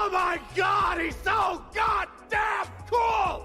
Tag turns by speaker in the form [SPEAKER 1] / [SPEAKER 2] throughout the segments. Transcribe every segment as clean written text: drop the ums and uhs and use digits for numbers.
[SPEAKER 1] Oh my God, he's so goddamn cool!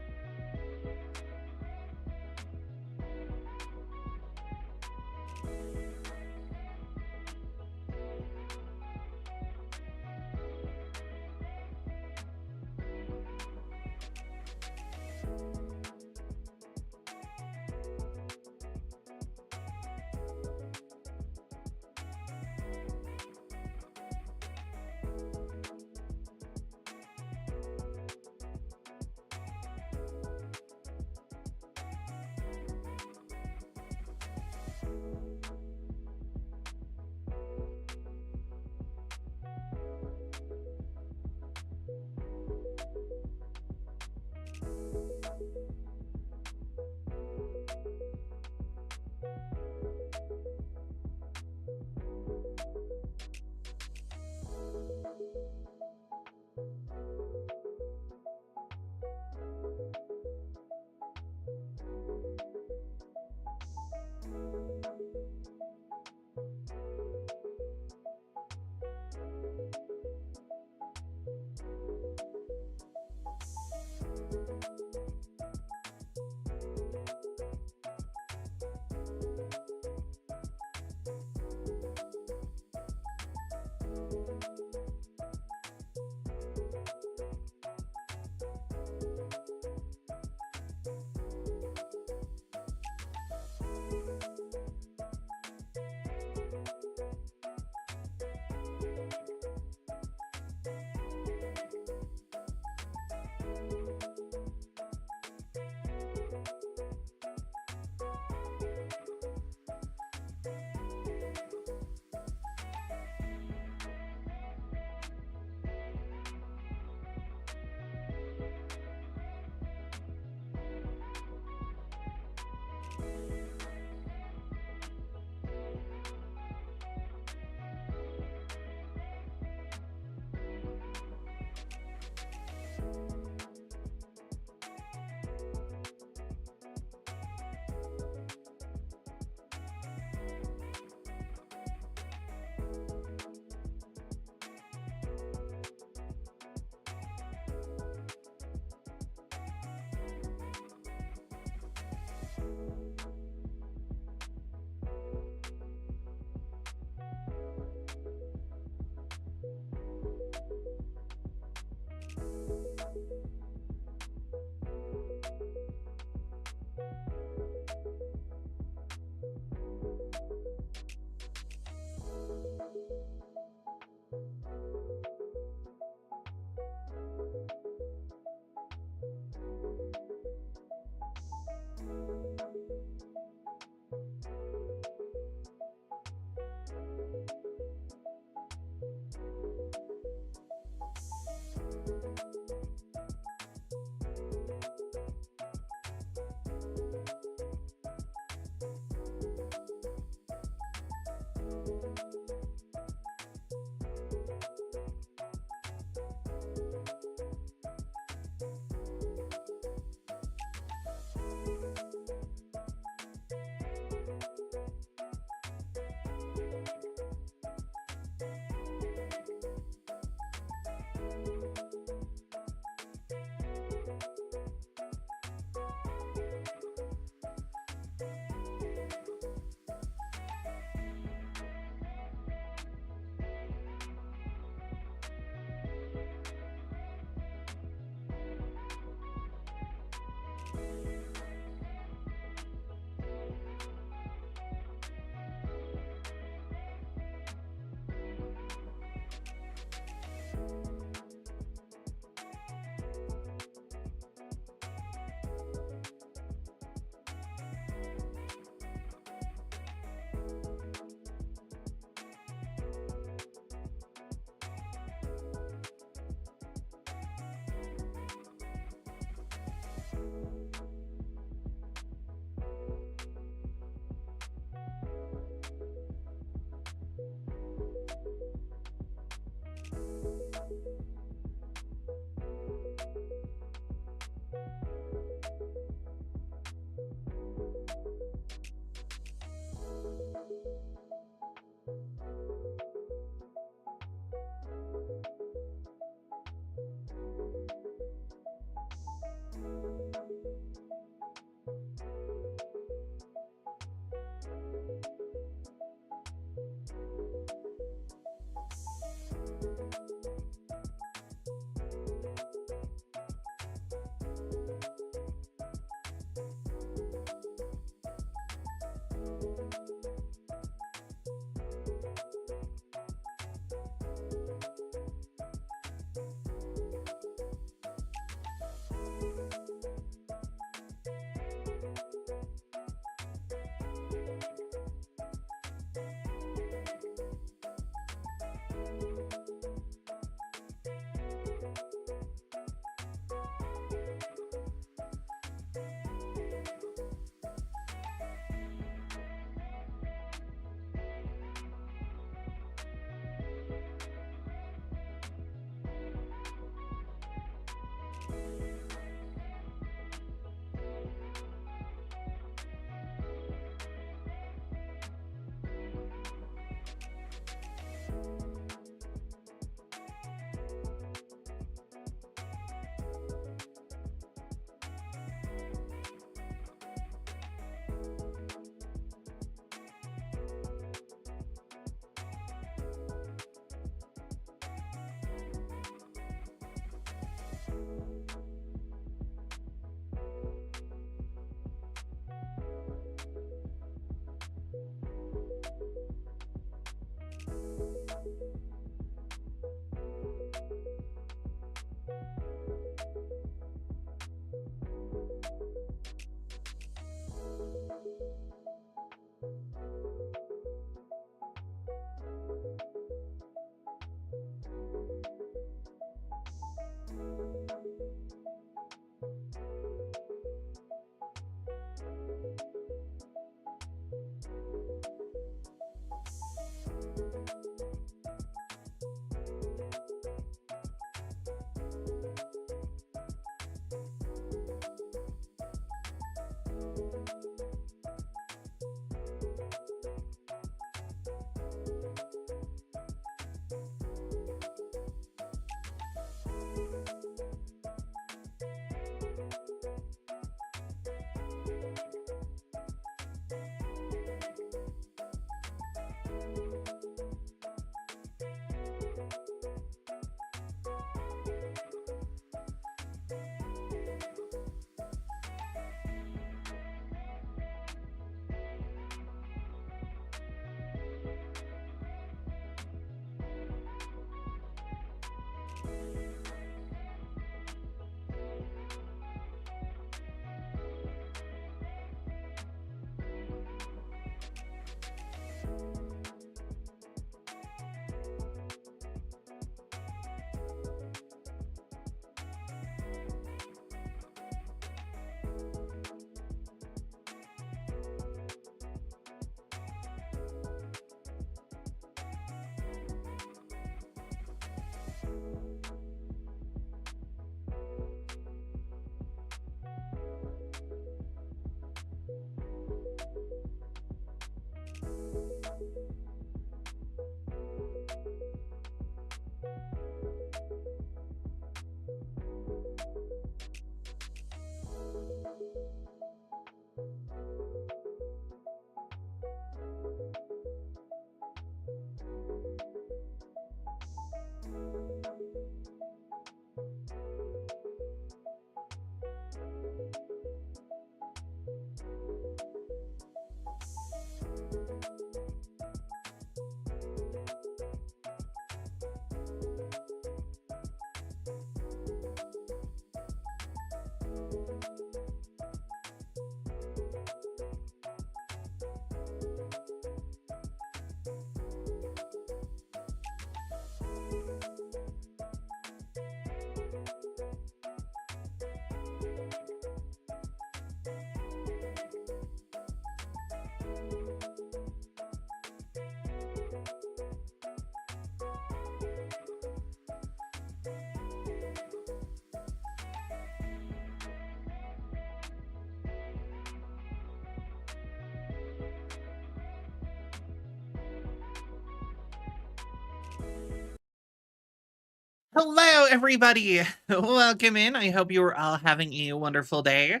[SPEAKER 2] Hello, everybody. Welcome in. I hope you are all having a wonderful day.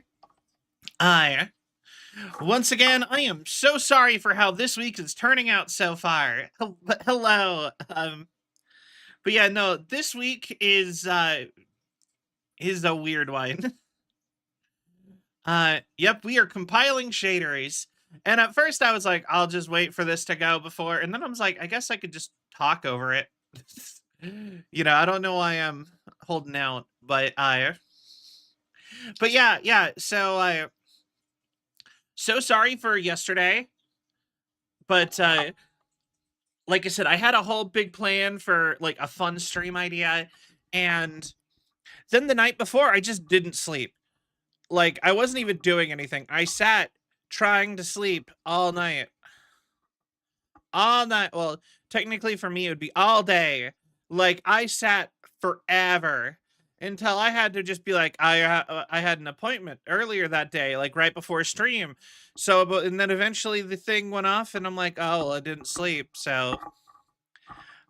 [SPEAKER 2] Once again, I am so sorry for how this week is turning out so far. Hello. But yeah, no, this week is a weird one. Yep, we are compiling shaders. And at first I was like, I'll just wait for this to go before, and then I was like, I guess I could just talk over it. I don't know why I'm holding out, but yeah, so so sorry for yesterday, but like I said, I had a whole big plan for like a fun stream idea, and then the night before I just didn't sleep. Like, I wasn't even doing anything. I sat trying to sleep all night. All night. Well, technically for me it would be all day. Like, I sat forever until I had to just be like, I had an appointment earlier that day, like right before stream. So, and then eventually the thing went off, and I'm like, oh, well, I didn't sleep. So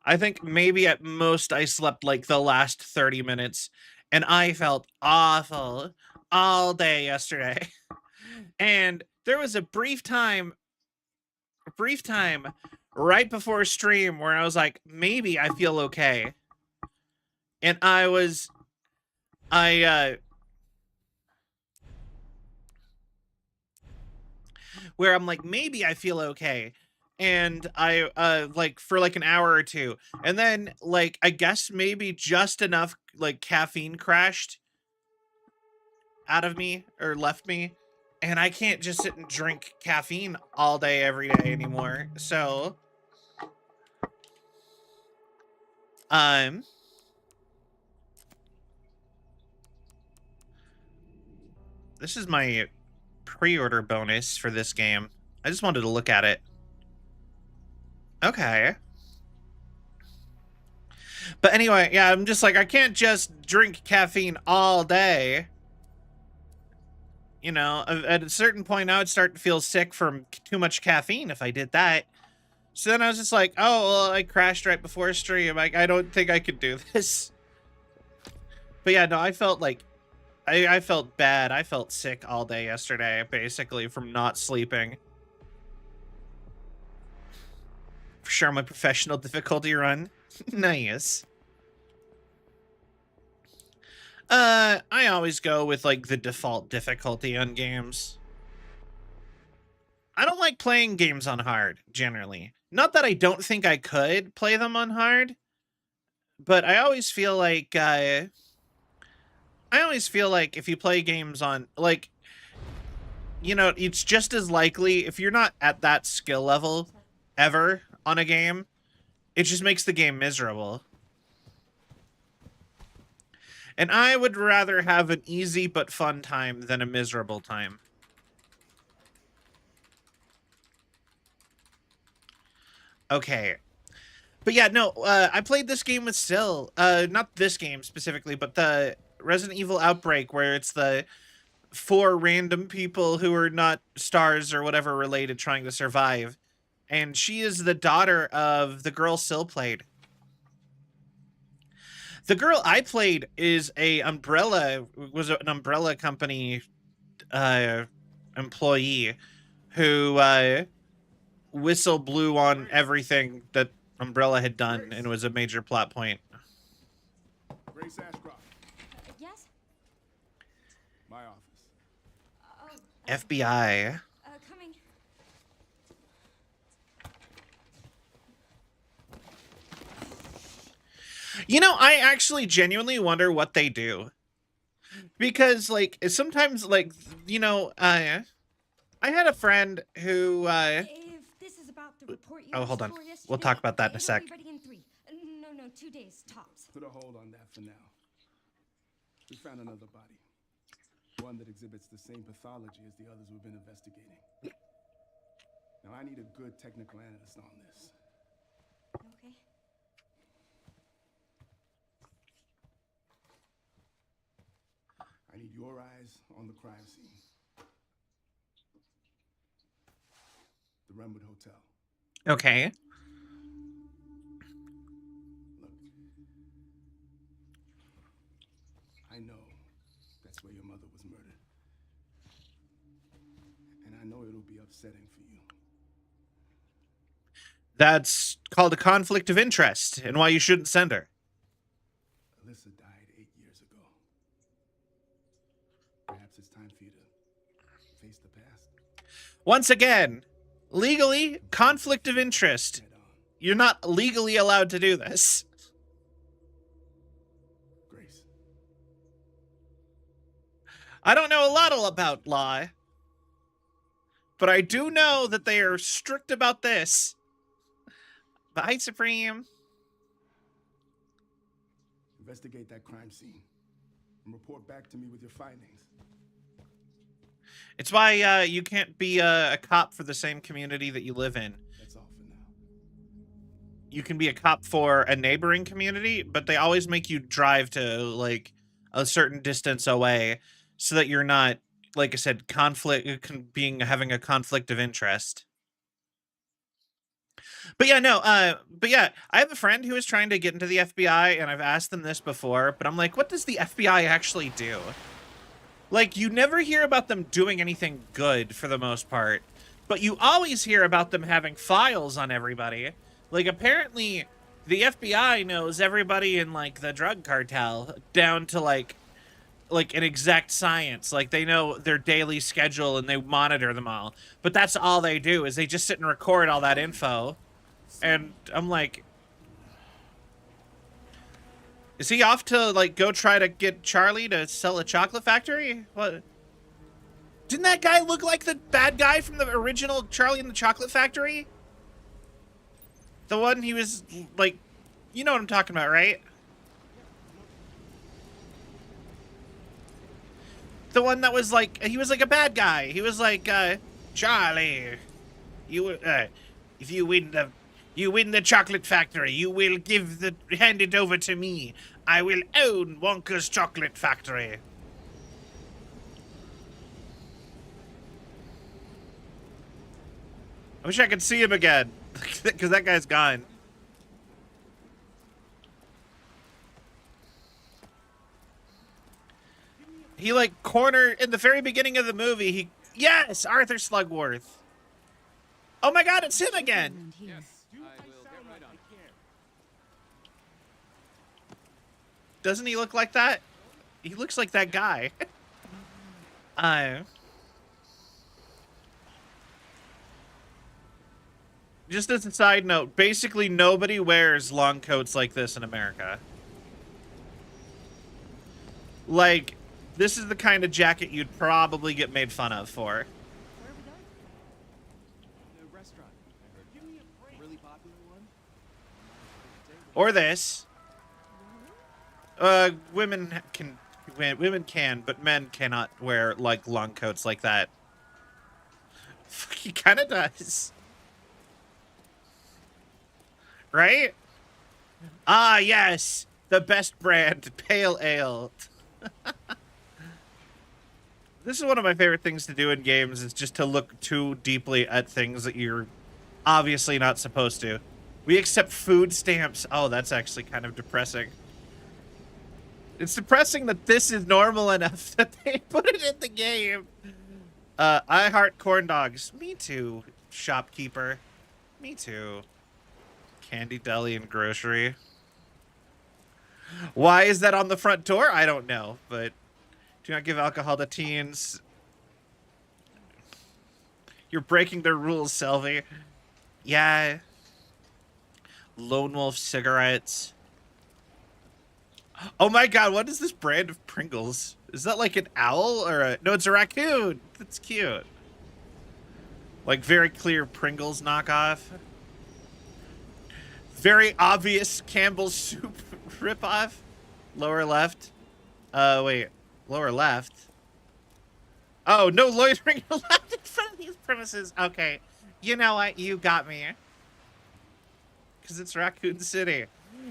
[SPEAKER 2] I think maybe at most I slept like the last 30 minutes, and I felt awful all day yesterday. And there was a brief time right before stream where I was like, maybe I feel okay. And where I'm like, maybe I feel okay. And I like for like an hour or two. And then like I guess maybe just enough like caffeine crashed out of me or left me. And I can't just sit and drink caffeine all day every day anymore. So this is my pre-order bonus for this game. I just wanted to look at it. Okay. But anyway, yeah, I'm just like, I can't just drink caffeine all day. You know, at a certain point, I would start to feel sick from too much caffeine if I did that. So then I was just like, oh, well, I crashed right before stream. I don't think I could do this. But yeah, no, I felt like, I felt bad. I felt sick all day yesterday, basically, from not sleeping. For sure, my professional difficulty run. Nice. I always go with like the default difficulty on games. I don't like playing games on hard, generally. Not that I don't think I could play them on hard, but I always feel like if you play games on, like, you know, it's just as likely, if you're not at that skill level ever on a game, it just makes the game miserable. And I would rather have an easy but fun time than a miserable time. Okay. But yeah, no, I played this game with Sil. Not this game specifically, but the Resident Evil Outbreak, where it's the 4 random people who are not stars or whatever related trying to survive. And she is the daughter of the girl Sil played. The girl I played is was an Umbrella company employee who whistle blew on everything that Umbrella had done, and it was a major plot point.
[SPEAKER 3] Grace Ashcroft.
[SPEAKER 4] Yes?
[SPEAKER 3] My office.
[SPEAKER 4] Oh.
[SPEAKER 2] FBI.
[SPEAKER 4] Coming.
[SPEAKER 2] You know, I actually genuinely wonder what they do. Because, like, sometimes, like, you know, I had a friend who,
[SPEAKER 4] If this is about the report you
[SPEAKER 2] oh, hold on.
[SPEAKER 4] scored yesterday,
[SPEAKER 2] We'll talk about that in a
[SPEAKER 4] it'll
[SPEAKER 2] sec.
[SPEAKER 4] be ready in 3. No, 2 days tops.
[SPEAKER 3] Put a hold on that for now. We found another body. One that exhibits the same pathology as the others we've been investigating. Now, I need a good technical analyst on this.
[SPEAKER 4] Okay.
[SPEAKER 3] I need your eyes on the crime scene. The Renwood Hotel.
[SPEAKER 2] Okay.
[SPEAKER 3] Look, I know that's where your mother was murdered. And I know it'll be upsetting for you.
[SPEAKER 2] That's called a conflict of interest, and why you shouldn't send her.
[SPEAKER 3] Alyssa died 8 years ago. Perhaps it's time for you to face the past.
[SPEAKER 2] Once again, legally, conflict of interest.
[SPEAKER 3] Head on.
[SPEAKER 2] You're not legally allowed to do this.
[SPEAKER 3] Grace.
[SPEAKER 2] I don't know a lot about law, but I do know that they are strict about this. Bye, Supreme.
[SPEAKER 3] Investigate that crime scene and report back to me with your findings.
[SPEAKER 2] It's why you can't be a cop for the same community that you live in.
[SPEAKER 3] That's all for now.
[SPEAKER 2] You can be a cop for a neighboring community, but they always make you drive to, like, a certain distance away so that you're not, like I said, having a conflict of interest. But yeah, no, I have a friend who is trying to get into the FBI, and I've asked them this before, but I'm like, what does the FBI actually do? Like, you never hear about them doing anything good for the most part, but you always hear about them having files on everybody. Like, apparently, the FBI knows everybody in, like, the drug cartel down to, like an exact science. Like, they know their daily schedule and they monitor them all. But that's all they do, is they just sit and record all that info. And I'm like, is he off to, like, go try to get Charlie to sell a chocolate factory? What? Didn't that guy look like the bad guy from the original Charlie and the Chocolate Factory? The one he was, like, you know what I'm talking about, right? The one that was like, he was like a bad guy. He was like, Charlie, if you win the chocolate factory, you will hand it over to me. I will own Wonka's chocolate factory. I wish I could see him again, because that guy's gone. He, like, in the very beginning of the movie, yes, Arthur Slugworth. Oh my god, it's him again.
[SPEAKER 5] Yes, I will get right on.
[SPEAKER 2] Doesn't he look like that? He looks like that guy. Just as a side note, basically nobody wears long coats like this in America. Like, this is the kind of jacket you'd probably get made fun of for.
[SPEAKER 5] Where are we going? The restaurant. I heard. Give me a break. Really popular one?
[SPEAKER 2] Or this. Women can, but men cannot wear, like, long coats like that. He kind of does. Right? Ah, yes. The best brand, pale ale. This is one of my favorite things to do in games, is just to look too deeply at things that you're obviously not supposed to. We accept food stamps. Oh, that's actually kind of depressing. It's depressing that this is normal enough that they put it in the game. I heart corn dogs. Me too, shopkeeper. Me too. Candy, deli, and grocery. Why is that on the front door? I don't know, but do not give alcohol to teens. You're breaking their rules, Selvy. Yeah. Lone Wolf cigarettes. Oh my god, what is this brand of Pringles? Is that like an owl or a... No, it's a raccoon. That's cute. Like, very clear Pringles knockoff. Very obvious Campbell's Soup ripoff. Lower left. Wait. Lower left. Oh, no loitering allowed in front of these premises. Okay. You know what? You got me. Because it's Raccoon City.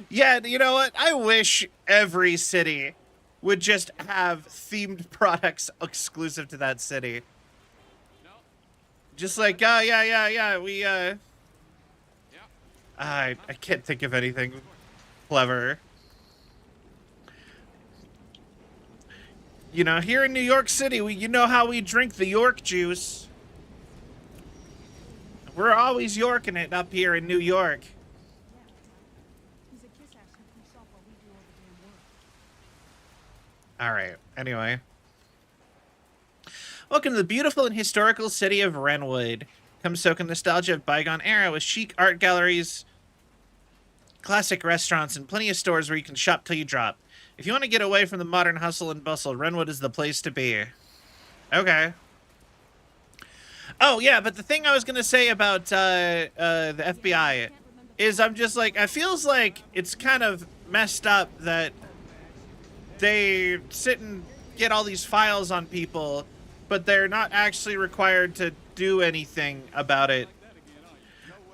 [SPEAKER 2] Yeah, you know what? I wish every city would just have themed products exclusive to that city. Just like, yeah, we, I can't think of anything clever. You know, here in New York City, you know how we drink the York juice. We're always Yorking it up here in New York.
[SPEAKER 6] He's a kiss ass who keeps off while we do all the damn work.
[SPEAKER 2] All right. Anyway. Welcome to the beautiful and historical city of Renwood. Come soak in nostalgia of bygone era with chic art galleries, classic restaurants, and plenty of stores where you can shop till you drop. If you want to get away from the modern hustle and bustle, Renwood is the place to be. Okay. Oh, yeah, but the thing I was going to say about the FBI is I'm just like, it feels like it's kind of messed up that they sit and get all these files on people, but they're not actually required to do anything about it.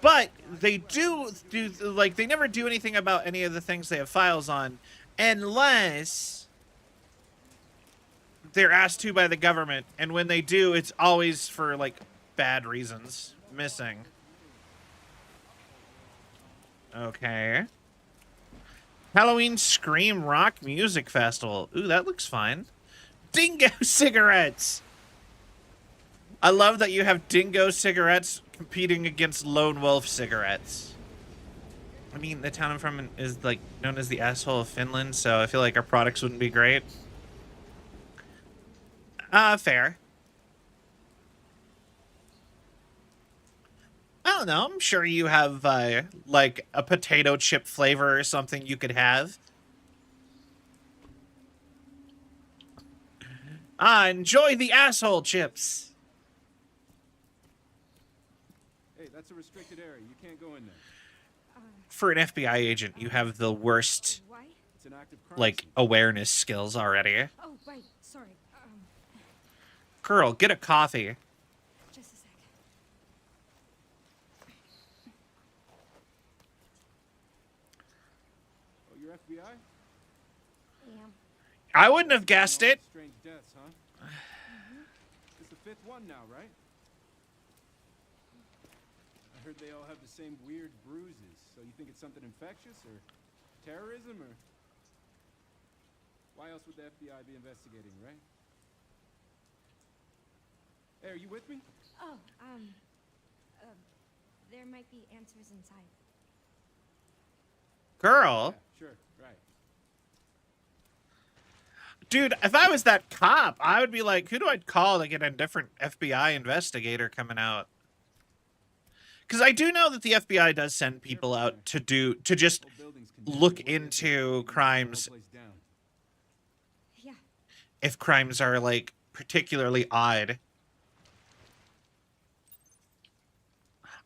[SPEAKER 2] But they do like, they never do anything about any of the things they have files on, unless they're asked to by the government. And when they do, it's always for, like, bad reasons. Missing. Okay. Halloween Scream Rock Music Festival. Ooh, that looks fine. Dingo cigarettes! I love that you have Dingo cigarettes competing against Lone Wolf cigarettes. I mean, the town I'm from is, like, known as the asshole of Finland, so I feel like our products wouldn't be great. Fair. I don't know. I'm sure you have, like, a potato chip flavor or something you could have. Enjoy the asshole chips.
[SPEAKER 3] Hey, that's a restricted area. You can't go in there.
[SPEAKER 2] For an FBI agent, you have the worst,
[SPEAKER 4] Why?
[SPEAKER 3] It's an active crime
[SPEAKER 2] like,
[SPEAKER 3] scene.
[SPEAKER 2] awareness skills already.
[SPEAKER 4] Oh, right. Sorry.
[SPEAKER 2] Girl, get a coffee.
[SPEAKER 4] Just a sec.
[SPEAKER 3] Oh, you're FBI?
[SPEAKER 4] Yeah.
[SPEAKER 2] I wouldn't have guessed it.
[SPEAKER 3] Strange deaths, huh? It's the fifth one now, right? I heard they all have the same weird bruises. So you think it's something infectious or terrorism or? Why else would the FBI be investigating, right? Hey, are you with me?
[SPEAKER 4] Oh, there might be answers inside.
[SPEAKER 2] Girl.
[SPEAKER 3] Yeah, sure, right.
[SPEAKER 2] Dude, if I was that cop, I would be like, who do I call to get a different FBI investigator coming out? Because I do know that the FBI does send people out to just
[SPEAKER 3] Whole building's condemned.
[SPEAKER 2] look
[SPEAKER 3] What is it?
[SPEAKER 2] into crimes
[SPEAKER 3] Whole place down.
[SPEAKER 4] Yeah.
[SPEAKER 2] if crimes are, like, particularly odd.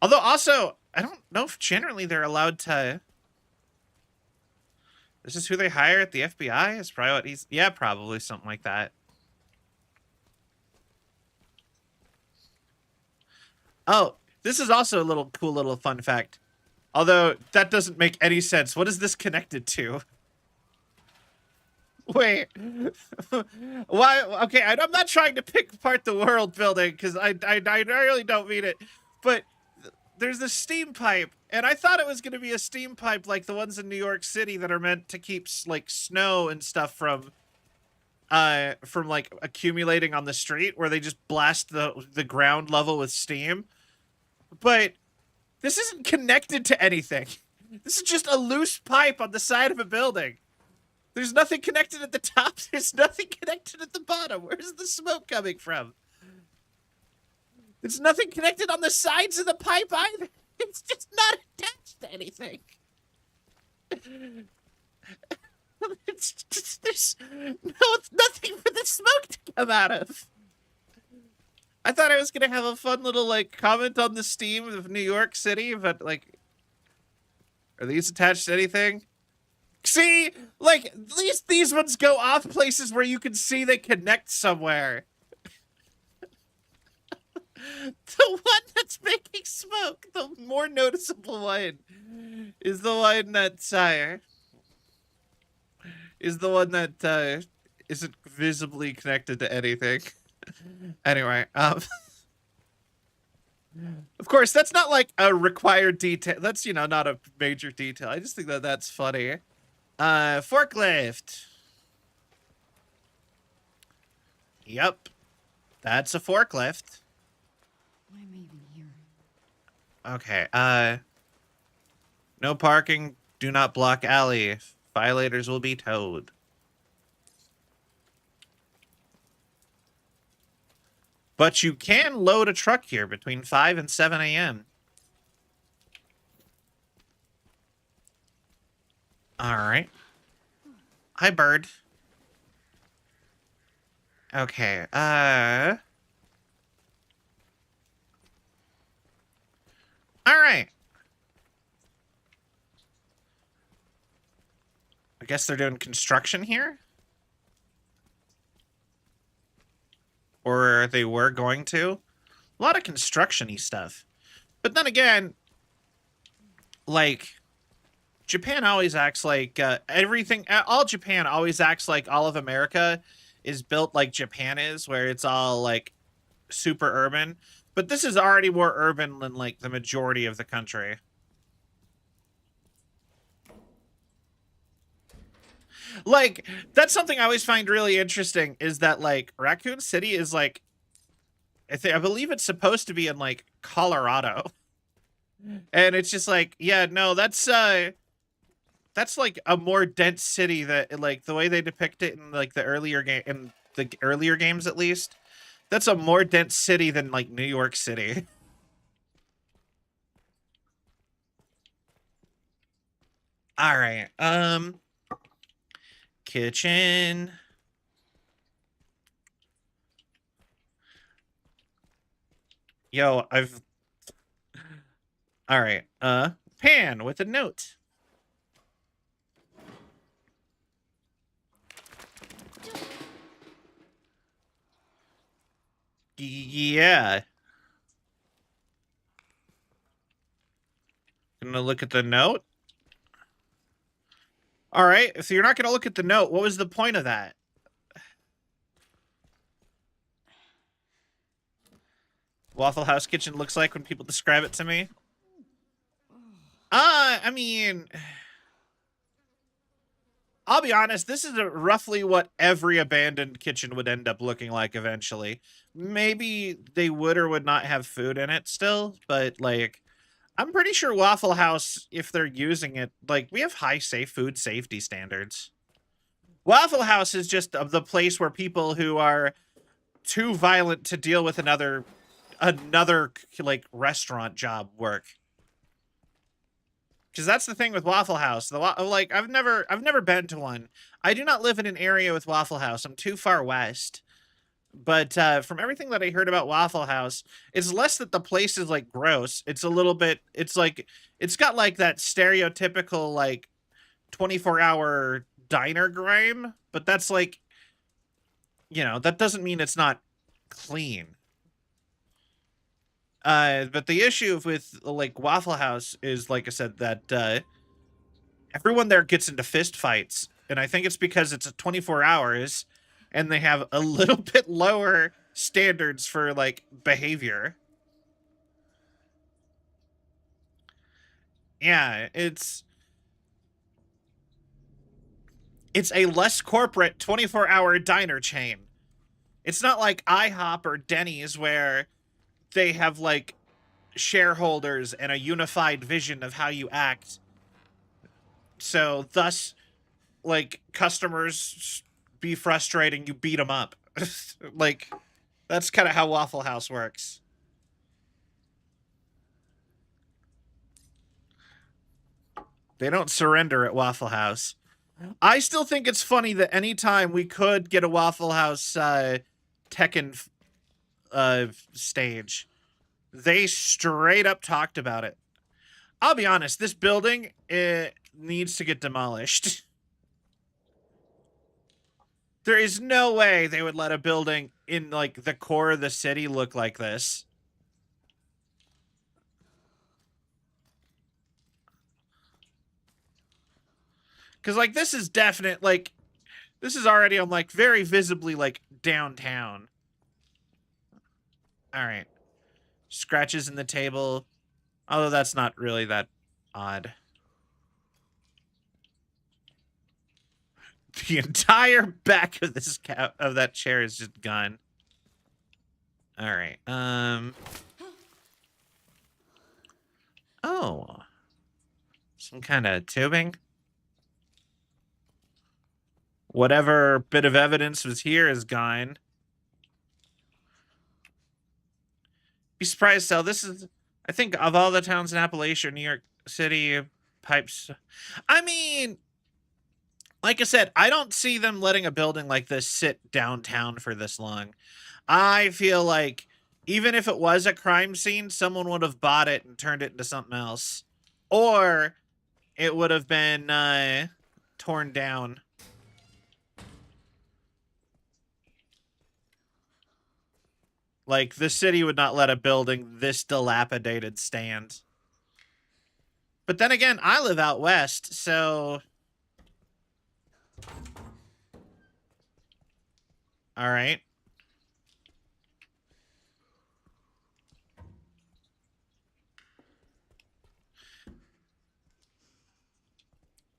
[SPEAKER 2] Although, also, I don't know if generally they're allowed to... This is who they hire at the FBI? Is probably what he's... Yeah, probably something like that. Oh, this is also a little cool little fun fact. Although, that doesn't make any sense. What is this connected to? Wait. Why? Okay, I'm not trying to pick apart the world building, because I really don't mean it. But there's this steam pipe, and I thought it was going to be a steam pipe like the ones in New York City that are meant to keep, like, snow and stuff from like, accumulating on the street, where they just blast the ground level with steam. But this isn't connected to anything. This is just a loose pipe on the side of a building. There's nothing connected at the top. There's nothing connected at the bottom. Where's the smoke coming from? There's nothing connected on the sides of the pipe either. It's just not attached to anything. It's just, there's nothing for the smoke to come out of. I thought I was going to have a fun little, like, comment on the steam of New York City, but, like, are these attached to anything? See, like, at least these ones go off places where you can see they connect somewhere. The one that's making smoke, the more noticeable one, is the one that's, isn't visibly connected to anything. Anyway, of course, that's not like a required detail. That's, you know, not a major detail. I just think that that's funny. Forklift. Yep. That's a forklift.
[SPEAKER 6] Why am I even here?
[SPEAKER 2] Okay, no parking, do not block alley. Violators will be towed. But you can load a truck here between 5 and 7 a.m. Alright. Hi, bird. Okay, Alright. I guess they're doing construction here? Or they were going to? A lot of construction-y stuff. But then again, like, Japan always acts like everything, all Japan always acts like all of America is built like Japan is, where it's all like super urban. But this is already more urban than like the majority of the country. Like, that's something I always find really interesting is that like Raccoon City is like, I believe it's supposed to be in like Colorado. And it's just like, yeah, no, that's like a more dense city that like the way they depict it in like the earlier games at least. That's a more dense city than like New York City. All right. Kitchen. Yo, all right. Pan with a note. Yeah. Gonna look at the note. All right. So you're not gonna look at the note. What was the point of that? Waffle House kitchen looks like when people describe it to me. I mean, I'll be honest, this is roughly what every abandoned kitchen would end up looking like eventually. Maybe they would or would not have food in it still, but like, I'm pretty sure Waffle House, if they're using it, like, we have high food safety standards. Waffle House is just the place where people who are too violent to deal with another like restaurant job work. Because that's the thing with Waffle House. Like I've never been to one. I do not live in an area with Waffle House. I'm too far west. But from everything that I heard about Waffle House, it's less that the place is like gross. It's a little bit. It's like it's got like that stereotypical like 24-hour diner grime. But that's like, you know, that doesn't mean it's not clean. But the issue with like Waffle House is, like I said, that everyone there gets into fist fights, and I think it's because it's 24 hours, and they have a little bit lower standards for like behavior. Yeah, it's a less corporate 24-hour diner chain. It's not like IHOP or Denny's where they have like shareholders and a unified vision of how you act. So thus, like, customers be frustrating, you beat them up. Like, that's kind of how Waffle House works. They don't surrender at Waffle House. I still think it's funny that anytime we could get a Waffle House Tekken stage, they straight up talked about it. I'll be honest, this building, it needs to get demolished. There is no way they would let a building in, like, the core of the city look like this. Because, like, this is definite, like, this is already on, like, very visibly, like, downtown. All right. Scratches in the table. Although that's not really that odd. The entire back of this of that chair is just gone. All right. Oh. Some kind of tubing. Whatever bit of evidence was here is gone. Be surprised, though. This is, I think, of all the towns in Appalachia, New York City pipes. I mean, like I said, I don't see them letting a building like this sit downtown for this long. I feel like even if it was a crime scene, someone would have bought it and turned it into something else. Or it would have been torn down. Like, the city would not let a building this dilapidated stand. But then again, I live out west, so... All right.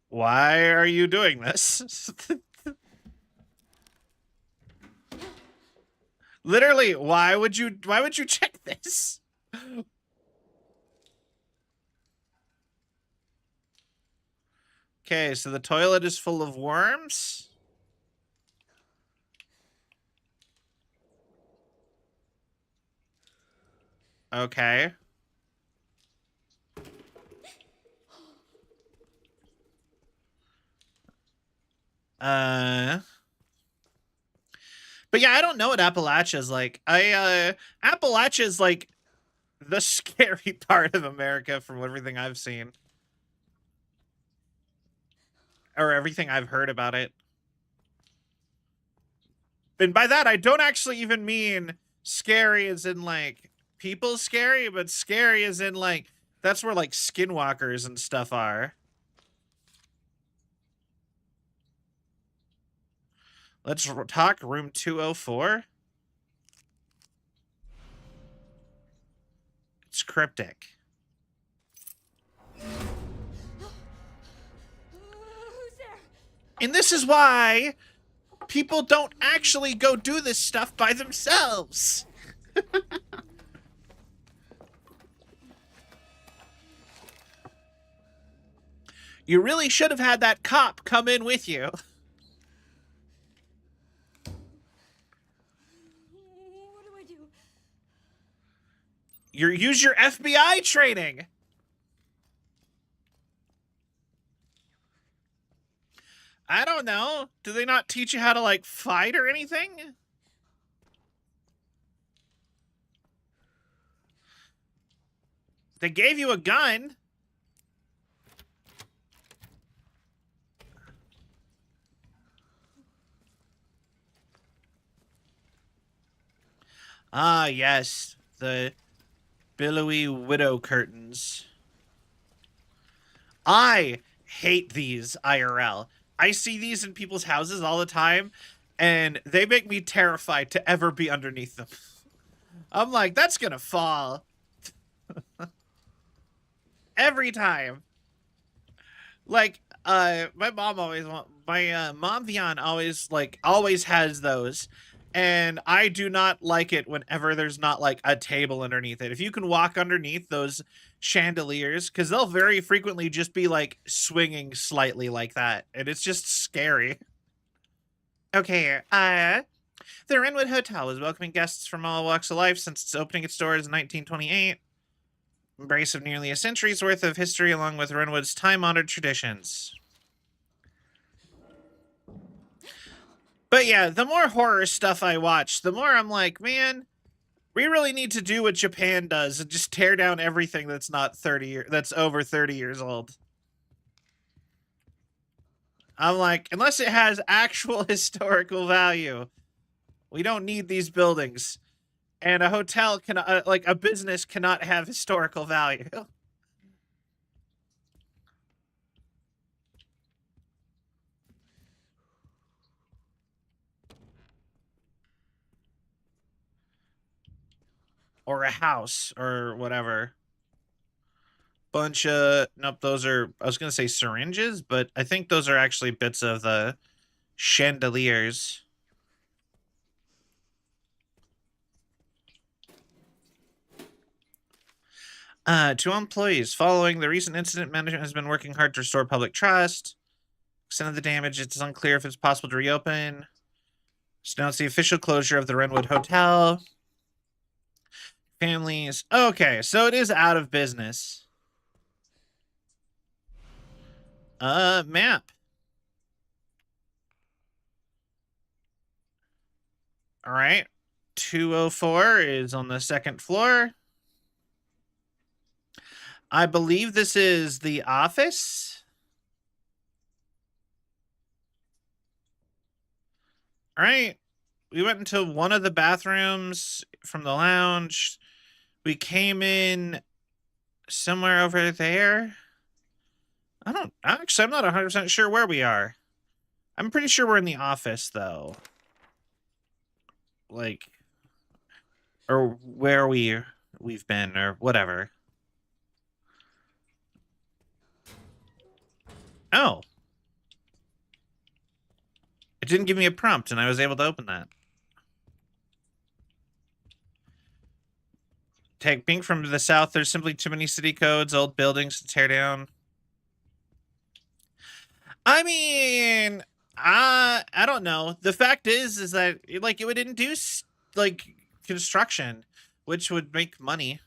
[SPEAKER 2] Why are you doing this? Literally, why would you check this? Okay, so the toilet is full of worms. Okay. But yeah, I don't know what Appalachia is like. Appalachia is like the scary part of America from everything I've seen. Or everything I've heard about it. And by that, I don't actually even mean scary as in like people scary, but scary as in like that's where like skinwalkers and stuff are. Let's talk room 204. It's cryptic.
[SPEAKER 4] Who's there?
[SPEAKER 2] And this is why people don't actually go do this stuff by themselves. You really should have had that cop come in with you.
[SPEAKER 4] What do I do?
[SPEAKER 2] Use your FBI training. I don't know. Do they not teach you how to, like, fight or anything? They gave you a gun. Ah, yes. The billowy widow curtains. I hate these IRL. I see these in people's houses all the time, and they make me terrified to ever be underneath them. I'm like, that's gonna fall. Every time. Like, my mom always, my mom Vian always has those. And I do not like it whenever there's not, like, a table underneath it. If you can walk underneath those chandeliers, because they'll very frequently just be, like, swinging slightly like that. And it's just scary. Okay, the Renwood Hotel was welcoming guests from all walks of life since its opening its doors in 1928. Embrace of nearly a century's worth of history along with Renwood's time-honored traditions. But yeah, the more horror stuff I watch, the more I'm like, man, we really need to do what Japan does and just tear down everything that's not 30 years, that's over 30 years old. I'm like, unless it has actual historical value, we don't need these buildings. And a hotel can, like a business cannot have historical value. Or a house or whatever. Bunch of, nope, those are, I was going to say syringes, but I think those are actually bits of the chandeliers. To employees, following the recent incident, management has been working hard to restore public trust. Extent of the damage, it's unclear if it's possible to reopen. So now it's the official closure of the Renwood Hotel. Families. Okay, so it is out of business. Map. All right. 204 is on the second floor. I believe this is the office. All right. We went into one of the bathrooms from the lounge. We came in somewhere over there. I'm not 100% sure where we are. I'm pretty sure we're in the office, though. Like, or where we've been, or whatever. Oh. It didn't give me a prompt, and I was able to open that. Take being from the south, there's simply too many city codes, old buildings to tear down. I mean, I don't know. The fact is that like it would induce like construction, which would make money.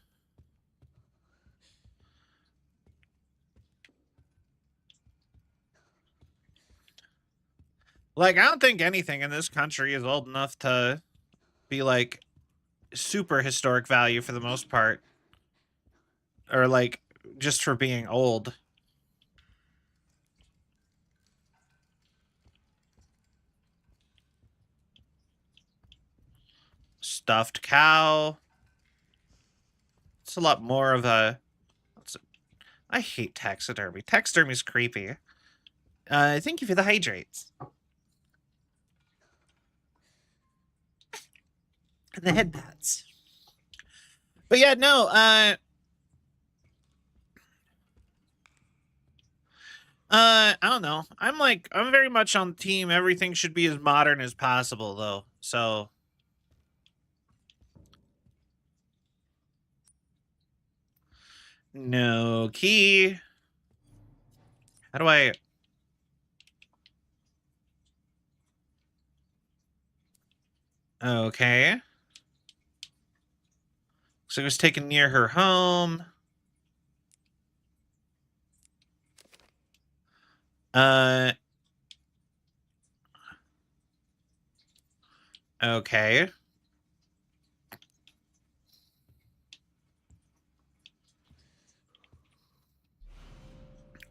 [SPEAKER 2] Like, I don't think anything in this country is old enough to be like super historic value for the most part, or like just for being old. Stuffed cow. It's a lot more of a. I hate taxidermy. Taxidermy's creepy. Thank you for the hydrates. And the head pats. But yeah, no, I don't know. I'm very much on team. Everything should be as modern as possible, though. So. No key. How do I... Okay. So it was taken near her home. Okay.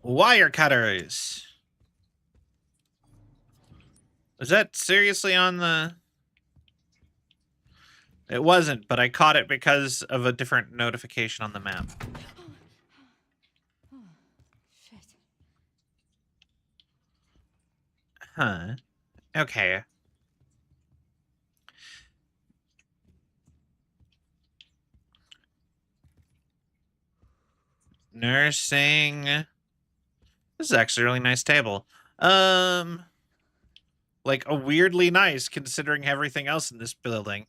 [SPEAKER 2] Wire cutters. Was that seriously on the... It wasn't, but I caught it because of a different notification on the map.
[SPEAKER 6] Oh, shit.
[SPEAKER 2] Huh. Okay. Nursing. This is actually a really nice table. Like a weirdly nice considering everything else in this building.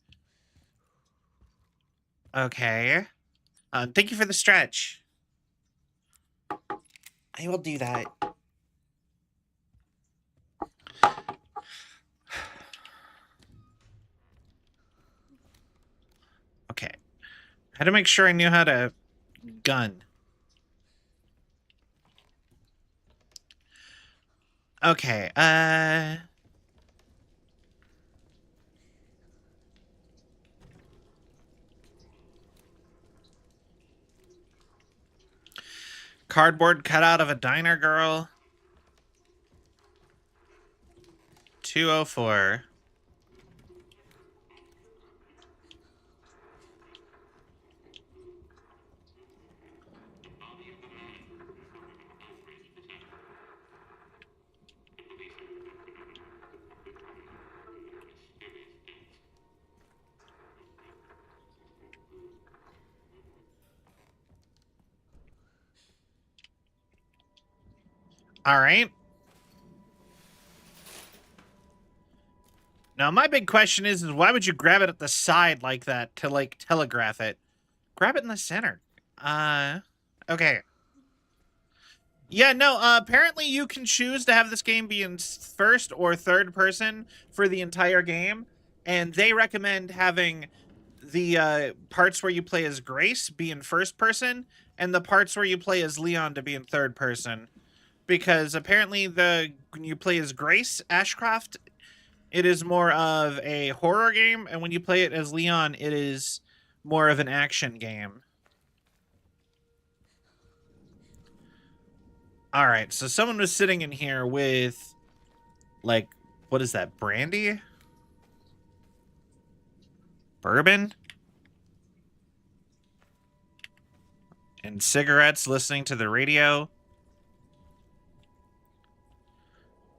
[SPEAKER 2] Okay. Thank you for the stretch. I will do that. Okay. I had to make sure I knew how to gun. Okay, cardboard cutout of a diner girl. 204. All right. Now, my big question is why would you grab it at the side like that to, like, telegraph it? Grab it in the center. Okay. Yeah, no, apparently you can choose to have this game be in first or third person for the entire game, and they recommend having the parts where you play as Grace be in first person, and the parts where you play as Leon to be in third person. Because apparently when you play as Grace Ashcroft, it is more of a horror game, and when you play it as Leon, it is more of an action game. All right, so someone was sitting in here with, like, what is that, brandy? Bourbon? And cigarettes, listening to the radio.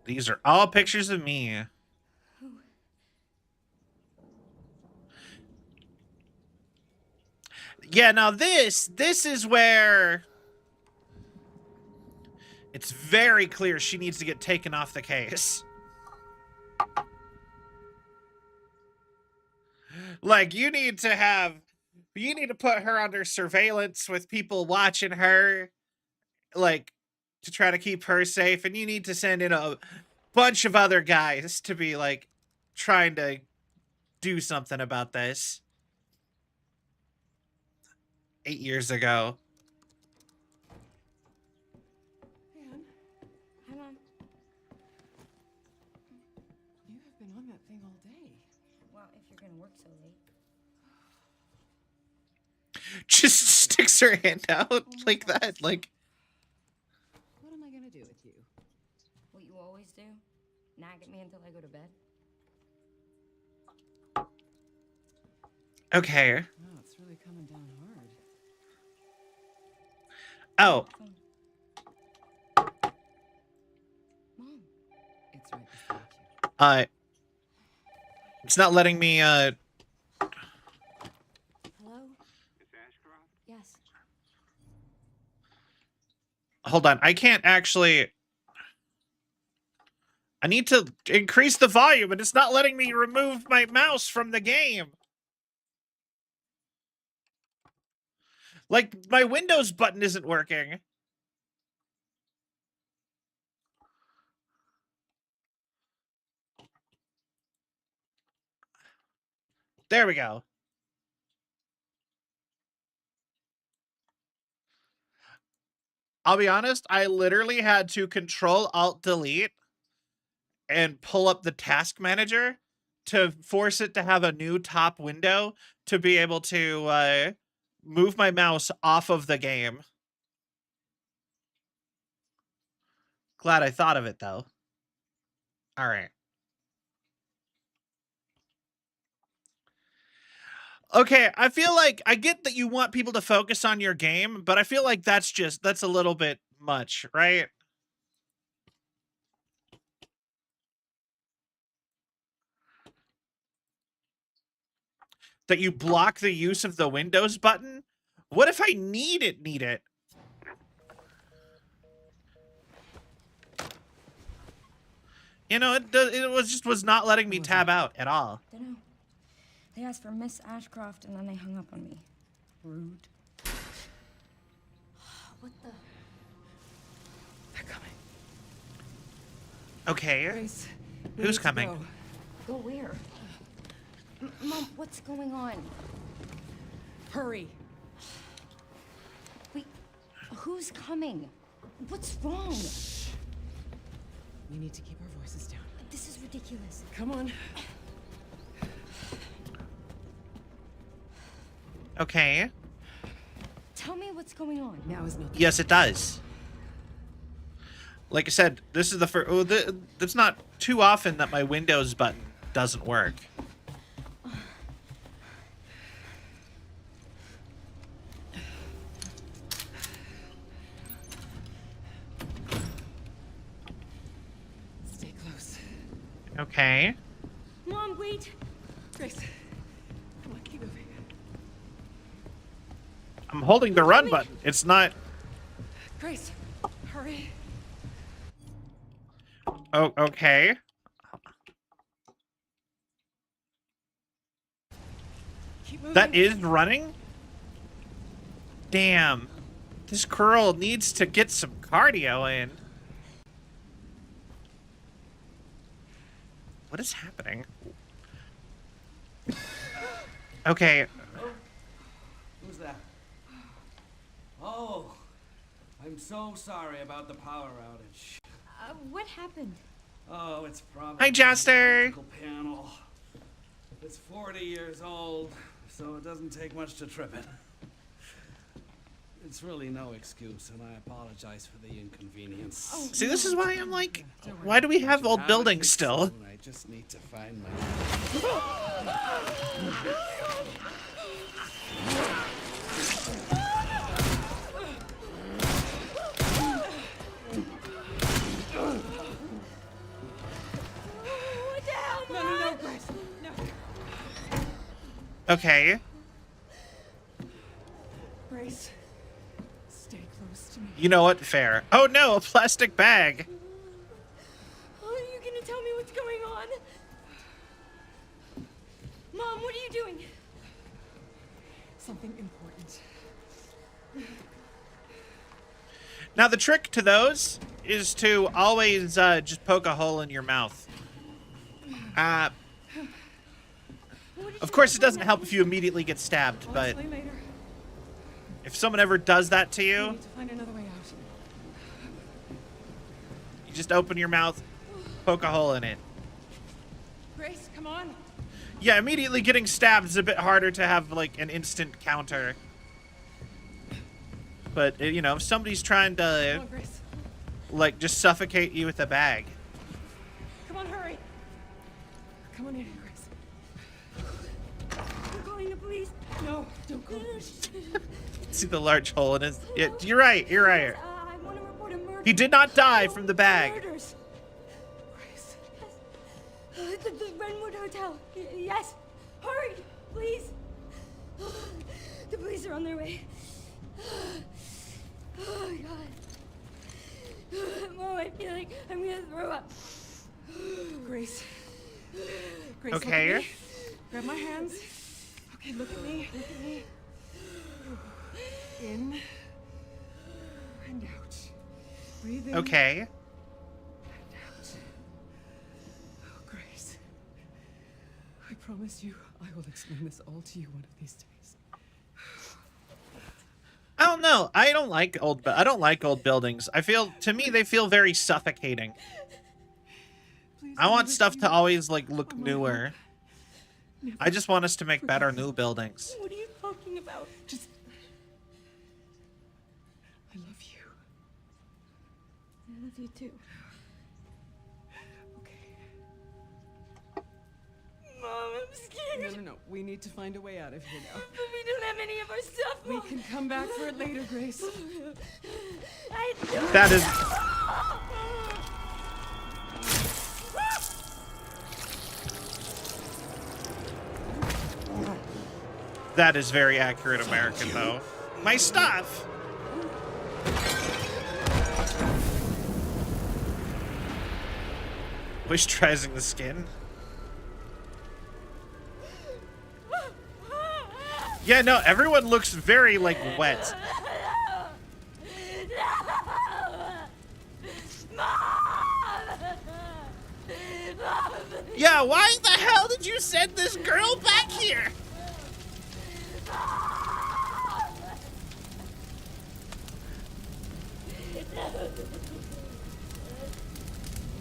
[SPEAKER 2] These are all pictures of me. Yeah, now this is where it's very clear she needs to get taken off the case. Like, you need to put her under surveillance with people watching her, like, to try to keep her safe, and you need to send in a bunch of other guys to be, like, trying to do something about this. 8 years ago.
[SPEAKER 6] Man,
[SPEAKER 4] Hi, Mom.
[SPEAKER 6] you have been on that thing all day.
[SPEAKER 4] Well, if you're gonna work so late.
[SPEAKER 2] Just sticks her hand out like that. Like,
[SPEAKER 6] What am I gonna do with you?
[SPEAKER 4] What you always do? Nag at me until I go to bed?
[SPEAKER 2] okay.
[SPEAKER 6] Wow, it's really coming down hard.
[SPEAKER 2] Oh,
[SPEAKER 4] Mom.
[SPEAKER 6] It's right beside you.
[SPEAKER 2] it's not letting me,
[SPEAKER 4] Hello? Yes.
[SPEAKER 2] hold on. I can't actually, I need to increase the volume, and it's not letting me remove my mouse from the game. Like, my Windows button isn't working. There we go. I'll be honest, I literally had to Control-Alt-Delete and pull up the task manager to force it to have a new top window to be able to move my mouse off of the game. Glad I thought of it, though. All right. Okay, I feel like I get that you want people to focus on your game, but I feel like that's a little bit much, right? That you block the use of the Windows button? What if I need it? You know, it was not letting me tab out at all.
[SPEAKER 4] Dunno. They asked for Miss Ashcroft and then they hung up on me.
[SPEAKER 6] Rude.
[SPEAKER 4] What the?
[SPEAKER 6] They're coming.
[SPEAKER 2] Okay.
[SPEAKER 6] Grace, we
[SPEAKER 2] Who's
[SPEAKER 6] need to
[SPEAKER 2] coming?
[SPEAKER 6] go.
[SPEAKER 4] Go where? Mom, what's going on?
[SPEAKER 6] Hurry.
[SPEAKER 4] Wait, who's coming? What's wrong?
[SPEAKER 6] We need to keep our voices down.
[SPEAKER 4] This is ridiculous.
[SPEAKER 6] Come on.
[SPEAKER 2] Okay.
[SPEAKER 4] Tell me what's going on.
[SPEAKER 6] Now is not the
[SPEAKER 2] Yes, it does. Like I said, this is the first. Oh, it's not too often that my Windows button doesn't work.
[SPEAKER 6] Stay close.
[SPEAKER 2] Okay.
[SPEAKER 4] Mom, wait.
[SPEAKER 6] Grace, come on, keep moving.
[SPEAKER 2] I'm holding the run button. It's not.
[SPEAKER 6] Grace, hurry.
[SPEAKER 2] Oh, okay.
[SPEAKER 6] Keep moving.
[SPEAKER 2] That is running? Damn. This girl needs to get some cardio in. What is happening? Okay.
[SPEAKER 5] Who's that? Oh, I'm so sorry about the power outage.
[SPEAKER 4] What happened?
[SPEAKER 5] Oh, it's probably
[SPEAKER 2] Hi, Jaster.
[SPEAKER 5] electrical panel. It's 40 years old, so it doesn't take much to trip it. It's really no excuse, and I apologize for the inconvenience.
[SPEAKER 2] See, this is why I'm like, why do we have old buildings still?
[SPEAKER 5] I just need to find my...
[SPEAKER 4] What the hell,
[SPEAKER 6] No,
[SPEAKER 4] Mom?
[SPEAKER 6] no, no, Grace. No.
[SPEAKER 2] Okay.
[SPEAKER 6] Grace. Stay close to me.
[SPEAKER 2] You know what? Fair. Oh no, a plastic bag.
[SPEAKER 4] Are you gonna tell me what's going on? Mom, what are you doing?
[SPEAKER 6] Something important.
[SPEAKER 2] Now the trick to those is to always just poke a hole in your mouth. Of course, it doesn't help if you immediately get stabbed,
[SPEAKER 6] I'll
[SPEAKER 2] but
[SPEAKER 6] explain later.
[SPEAKER 2] if someone ever does that to
[SPEAKER 6] We
[SPEAKER 2] you,
[SPEAKER 6] need to find another way out.
[SPEAKER 2] you just open your mouth, poke a hole in it.
[SPEAKER 6] Grace, come on.
[SPEAKER 2] Yeah, immediately getting stabbed is a bit harder to have, like, an instant counter. But, you know, if somebody's trying
[SPEAKER 6] Come
[SPEAKER 2] to,
[SPEAKER 6] on, Grace.
[SPEAKER 2] like, just suffocate you with a bag.
[SPEAKER 6] Come on, hurry. Come on in, Grace.
[SPEAKER 4] I'm calling the police.
[SPEAKER 6] No, don't call the police.
[SPEAKER 2] See the large hole in his... Yeah, you're right, you're right.
[SPEAKER 4] I want to report a murder.
[SPEAKER 2] He did not die from the bag.
[SPEAKER 4] Murders.
[SPEAKER 6] Grace.
[SPEAKER 4] The Renwood Hotel. Yes. Hurry, please. The police are on their way. Oh, my God. Mom, I feel like I'm going to throw up.
[SPEAKER 6] Grace. Grace, look
[SPEAKER 2] Okay.
[SPEAKER 6] at me. Grab my hands. Okay, look at me. Look at me. In and out. Breathe in.
[SPEAKER 2] Okay.
[SPEAKER 6] And out. Oh, Grace. I promise you, I will explain this all to you one of these days.
[SPEAKER 2] I don't know. I don't like old buildings. To me, they feel very suffocating.
[SPEAKER 6] Please
[SPEAKER 2] I
[SPEAKER 6] know
[SPEAKER 2] want
[SPEAKER 6] that
[SPEAKER 2] stuff
[SPEAKER 6] you
[SPEAKER 2] to always, like, look
[SPEAKER 6] are my
[SPEAKER 2] newer.
[SPEAKER 6] hope. Never
[SPEAKER 2] I just want us to make better new buildings.
[SPEAKER 4] What are you talking about?
[SPEAKER 6] Just. I love you.
[SPEAKER 4] I love you too.
[SPEAKER 6] Okay.
[SPEAKER 4] Mom, I'm scared.
[SPEAKER 6] No, no, no. We need to find a way out of here now.
[SPEAKER 4] But we don't have any of our stuff,
[SPEAKER 6] We
[SPEAKER 4] Mom.
[SPEAKER 6] can come back for it later, Grace.
[SPEAKER 4] I don't
[SPEAKER 2] That is... That is very accurate American, though. My stuff! Moisturizing the skin. Yeah, no, everyone looks very, like, wet. Yeah, why the hell did you send this girl back here?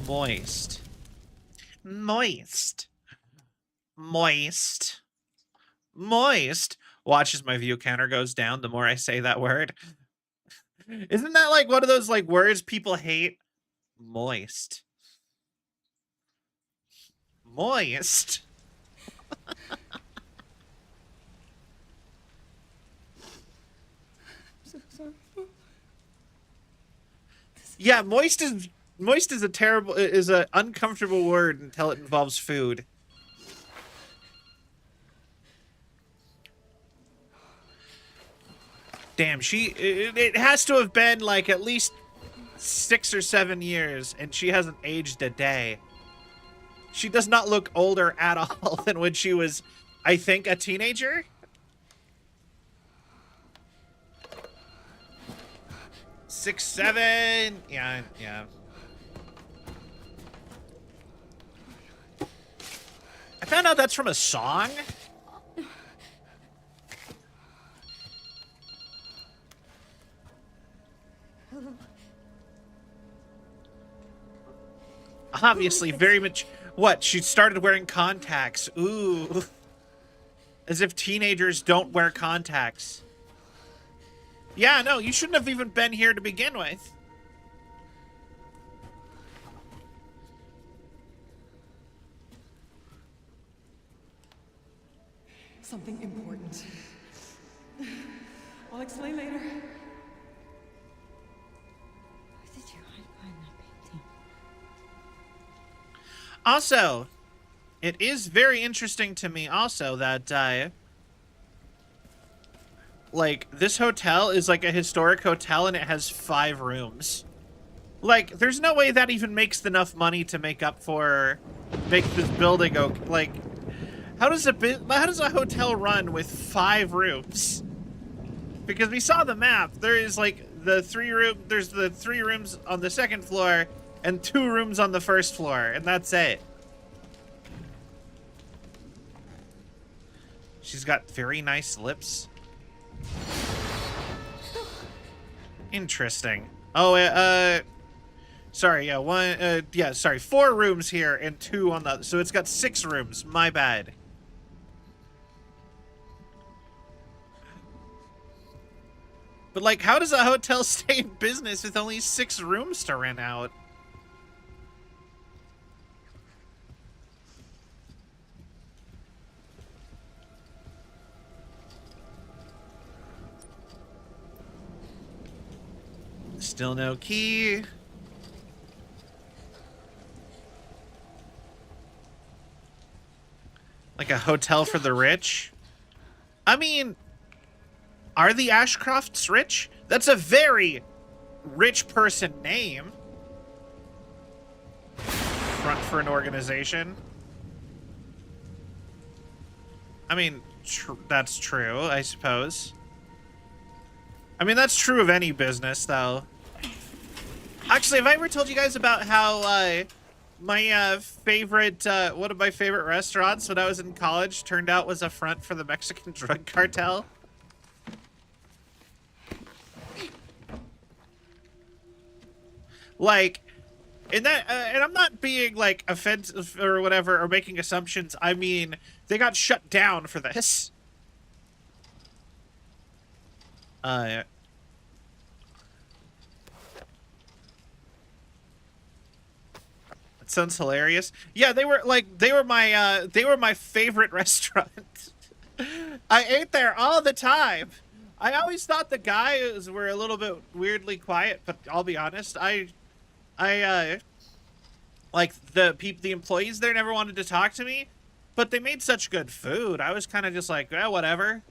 [SPEAKER 2] Moist. Moist. Moist. Moist. Watch as my view counter goes down the more I say that word. Isn't that like one of those like words people hate? Moist. Moist.
[SPEAKER 6] So sorry.
[SPEAKER 2] Yeah, moist is a terrible is a uncomfortable word until it involves food. Damn, it has to have been like at least 6 or 7 years, and she hasn't aged a day. She does not look older at all than when she was, I think, a teenager. 6, 7. Yeah. I found out that's from a song. Obviously, very much. What? She started wearing contacts. Ooh. As if teenagers don't wear contacts. Yeah, no, you shouldn't have even been here to begin with.
[SPEAKER 6] Something important. I'll explain later.
[SPEAKER 4] Where did you hide behind that painting?
[SPEAKER 2] Also, it is very interesting to me also that, like, this hotel is like a historic hotel and it has 5 rooms. Like, there's no way that even makes enough money to make this building like, how does a hotel run with 5 rooms? Because we saw the map. There is like there's the 3 rooms on the 2nd floor and 2 rooms on the 1st floor, and that's it. She's got very nice lips. Interesting. Oh, sorry, yeah, 4 rooms here and 2 on the other. So it's got 6 rooms. My bad. But, like, how does a hotel stay in business with only 6 rooms to rent out? Still no key. Like a hotel for the rich? I mean, are the Ashcrofts rich? That's a very rich person name. Front for an organization. I mean, that's true, I suppose. I mean, that's true of any business, though. Actually, have I ever told you guys about how my favorite, one of my favorite restaurants when I was in college turned out was a front for the Mexican drug cartel? Like, and I'm not being, like, offensive or whatever, or making assumptions. I mean, they got shut down for this. It sounds hilarious. Yeah, they were my favorite restaurant. I ate there all the time. I always thought the guys were a little bit weirdly quiet, but I'll be honest, like the employees there never wanted to talk to me, but they made such good food. I was kind of just like, whatever.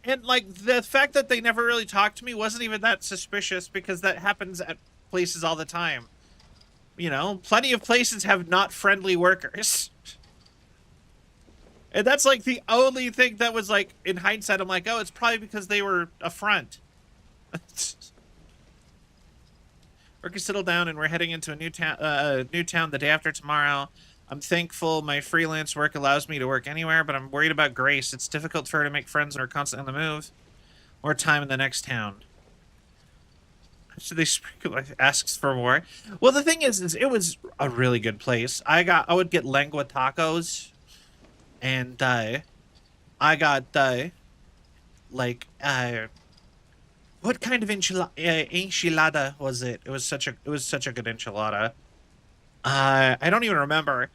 [SPEAKER 2] And like the fact that they never really talked to me wasn't even that suspicious, because that happens at places all the time. You know, plenty of places have not friendly workers. And that's like the only thing that was like, in hindsight, I'm like, oh, it's probably because they were a front. Work is settled down and we're heading into a new town the day after tomorrow. I'm thankful my freelance work allows me to work anywhere, but I'm worried about Grace. It's difficult for her to make friends when we're constantly on the move. More time in the next town. So they asks for more. Well, the thing is it was a really good place. I would get lengua tacos, and I got like what kind of enchilada was it? It was such a good enchilada. I don't even remember.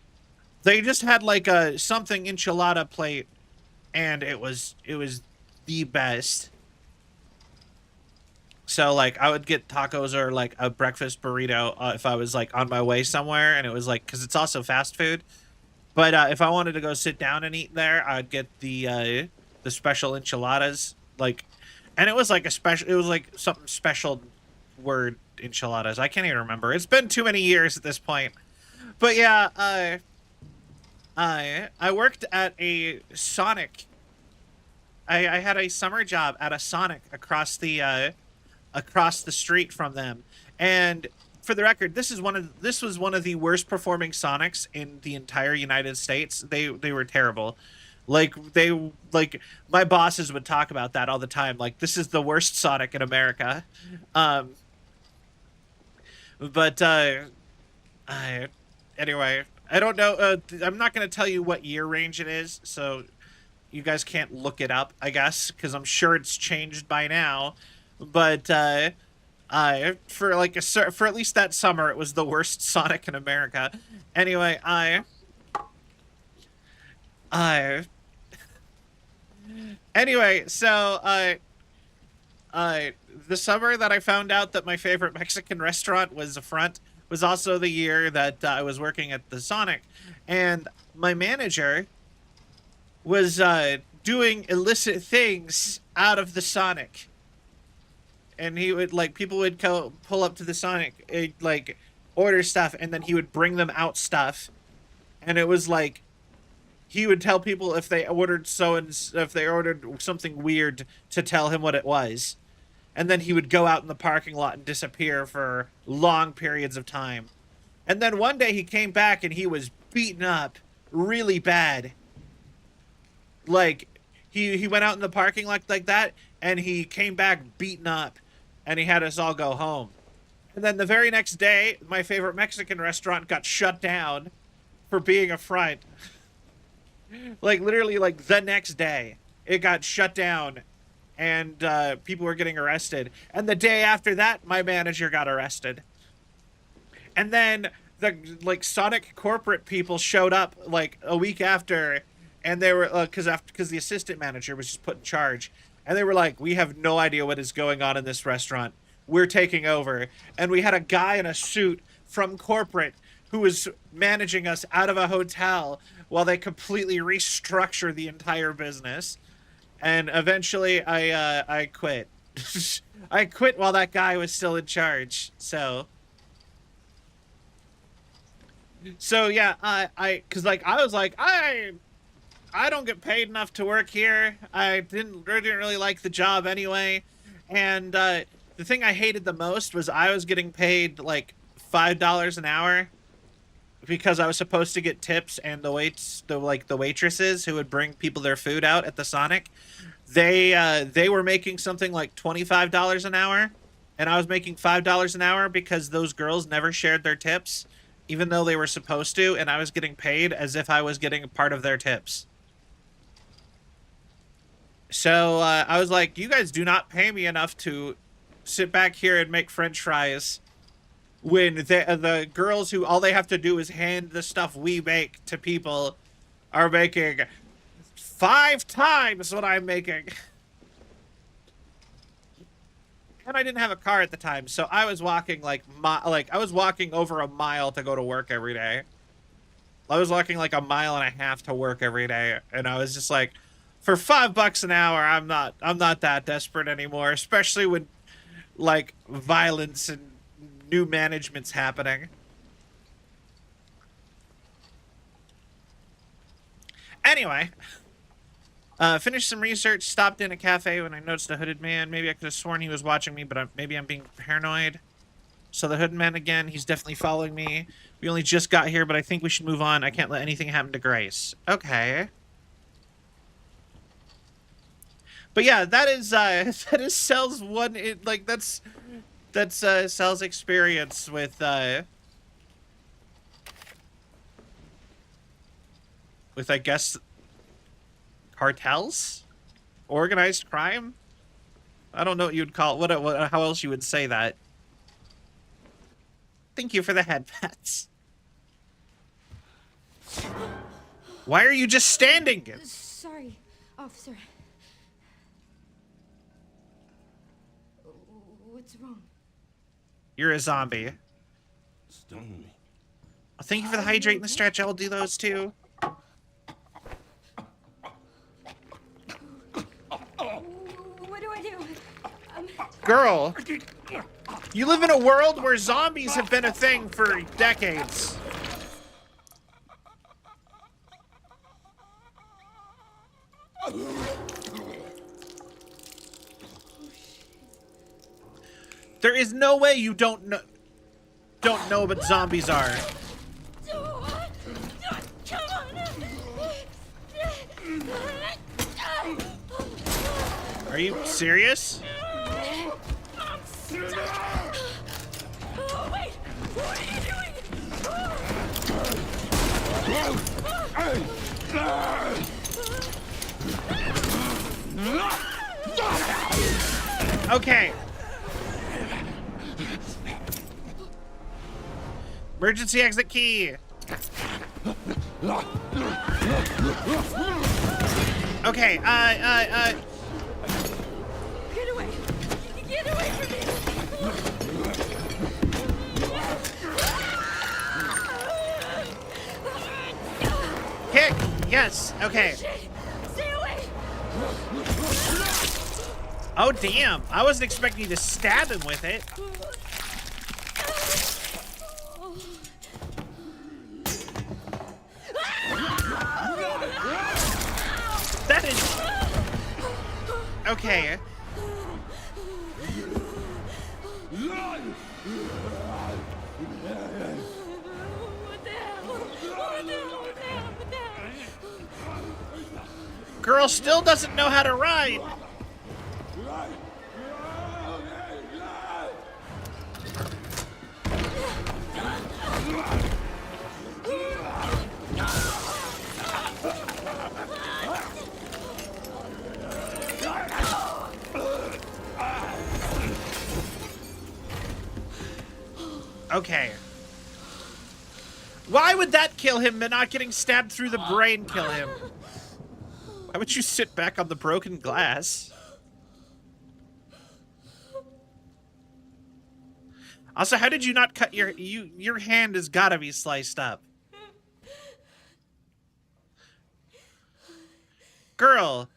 [SPEAKER 2] They just had like a something enchilada plate, and it was the best. So like I would get tacos or like a breakfast burrito if I was like on my way somewhere, and it was like, because it's also fast food. But if I wanted to go sit down and eat there, I'd get the special enchiladas, like, and it was like something special word enchiladas. I can't even remember. It's been too many years at this point. But yeah, I worked at a Sonic. I had a summer job at a Sonic across the across the street from them. And for the record, this was one of the worst performing Sonics in the entire United States. They were terrible. Like my bosses would talk about that all the time. Like, this is the worst Sonic in America. Anyway, I don't know. I'm not going to tell you what year range it is, so you guys can't look it up, I guess, because I'm sure it's changed by now. But for at least that summer, it was the worst Sonic in America. Anyway, so the summer that I found out that my favorite Mexican restaurant was a front was also the year that I was working at the Sonic, and my manager was doing illicit things out of the Sonic. And he would, like, people would pull up to the Sonic, like, order stuff, and then he would bring them out stuff. And it was like, he would tell people if they ordered something weird to tell him what it was. And then he would go out in the parking lot and disappear for long periods of time. And then one day he came back and he was beaten up really bad. Like, he went out in the parking lot like that, and he came back beaten up, and he had us all go home. And then the very next day, my favorite Mexican restaurant got shut down for being a front. Like, literally, like, the next day, it got shut down, and people were getting arrested. And the day after that, my manager got arrested. And then the, like, Sonic corporate people showed up, like, a week after, and they were, because the assistant manager was just put in charge. And they were like, we have no idea what is going on in this restaurant. We're taking over. And we had a guy in a suit from corporate who was managing us out of a hotel while they completely restructure the entire business. And eventually I quit. I quit while that guy was still in charge. So yeah, cause like I was like, I don't get paid enough to work here. I didn't really like the job anyway. And the thing I hated the most was I was getting paid like $5 an hour because I was supposed to get tips, and the waitresses who would bring people their food out at the Sonic, they were making something like $25 an hour, and I was making $5 an hour because those girls never shared their tips, even though they were supposed to, and I was getting paid as if I was getting a part of their tips. So I was like, you guys do not pay me enough to sit back here and make French fries when the girls who all they have to do is hand the stuff we make to people are making 5 times what I'm making. And I didn't have a car at the time, so I was walking I was walking over a mile to go to work every day. I was walking like a mile and a half to work every day, and I was just like, for $5 an hour, I'm not that desperate anymore, especially when like violence and new management's happening. Anyway, finished some research, stopped in a cafe when I noticed a hooded man. Maybe I could have sworn he was watching me, but maybe I'm being paranoid. So the hooded man again, he's definitely following me. We only just got here, but I think we should move on. I can't let anything happen to Grace. Okay. But yeah, that is Cel's one. That's Cel's experience with I guess cartels, organized crime. I don't know what you'd call it. What how else you would say that. Thank you for the head pats. Why are you just standing?
[SPEAKER 4] Sorry, officer. What's wrong?
[SPEAKER 2] You're a zombie.
[SPEAKER 1] Stung me.
[SPEAKER 2] Oh, thank you for the hydrate and the stretch. I'll do those too.
[SPEAKER 4] What do I do?
[SPEAKER 2] Girl, you live in a world where zombies have been a thing for decades. There is no way you don't know what zombies are.
[SPEAKER 4] Come on.
[SPEAKER 2] Are you serious?
[SPEAKER 4] Oh, wait! What are you doing?
[SPEAKER 2] Okay. Emergency exit key. Okay,
[SPEAKER 4] Get away! Get away from me!
[SPEAKER 2] kick. Yes. Okay.
[SPEAKER 4] Shit! Stay away!
[SPEAKER 2] Oh damn! I wasn't expecting you to stab him with it. That is okay.
[SPEAKER 4] What the hell? What the hell?
[SPEAKER 2] Girl still doesn't know how to ride. Okay. Why would that kill him but not getting stabbed through the brain kill him? Why would you sit back on the broken glass? Also, how did you not cut your hand has gotta be sliced up. Girl,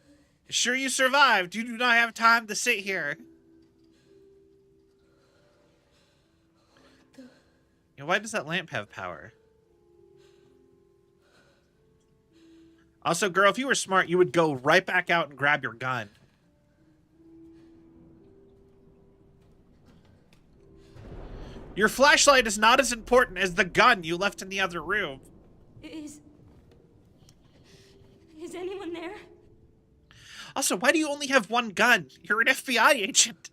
[SPEAKER 2] sure you survived. You do not have time to sit here. Yeah, why does that lamp have power? Also, girl, if you were smart, you would go right back out and grab your gun. Your flashlight is not as important as the gun you left in the other room.
[SPEAKER 4] Is anyone there?
[SPEAKER 2] Also, why do you only have one gun? You're an FBI agent.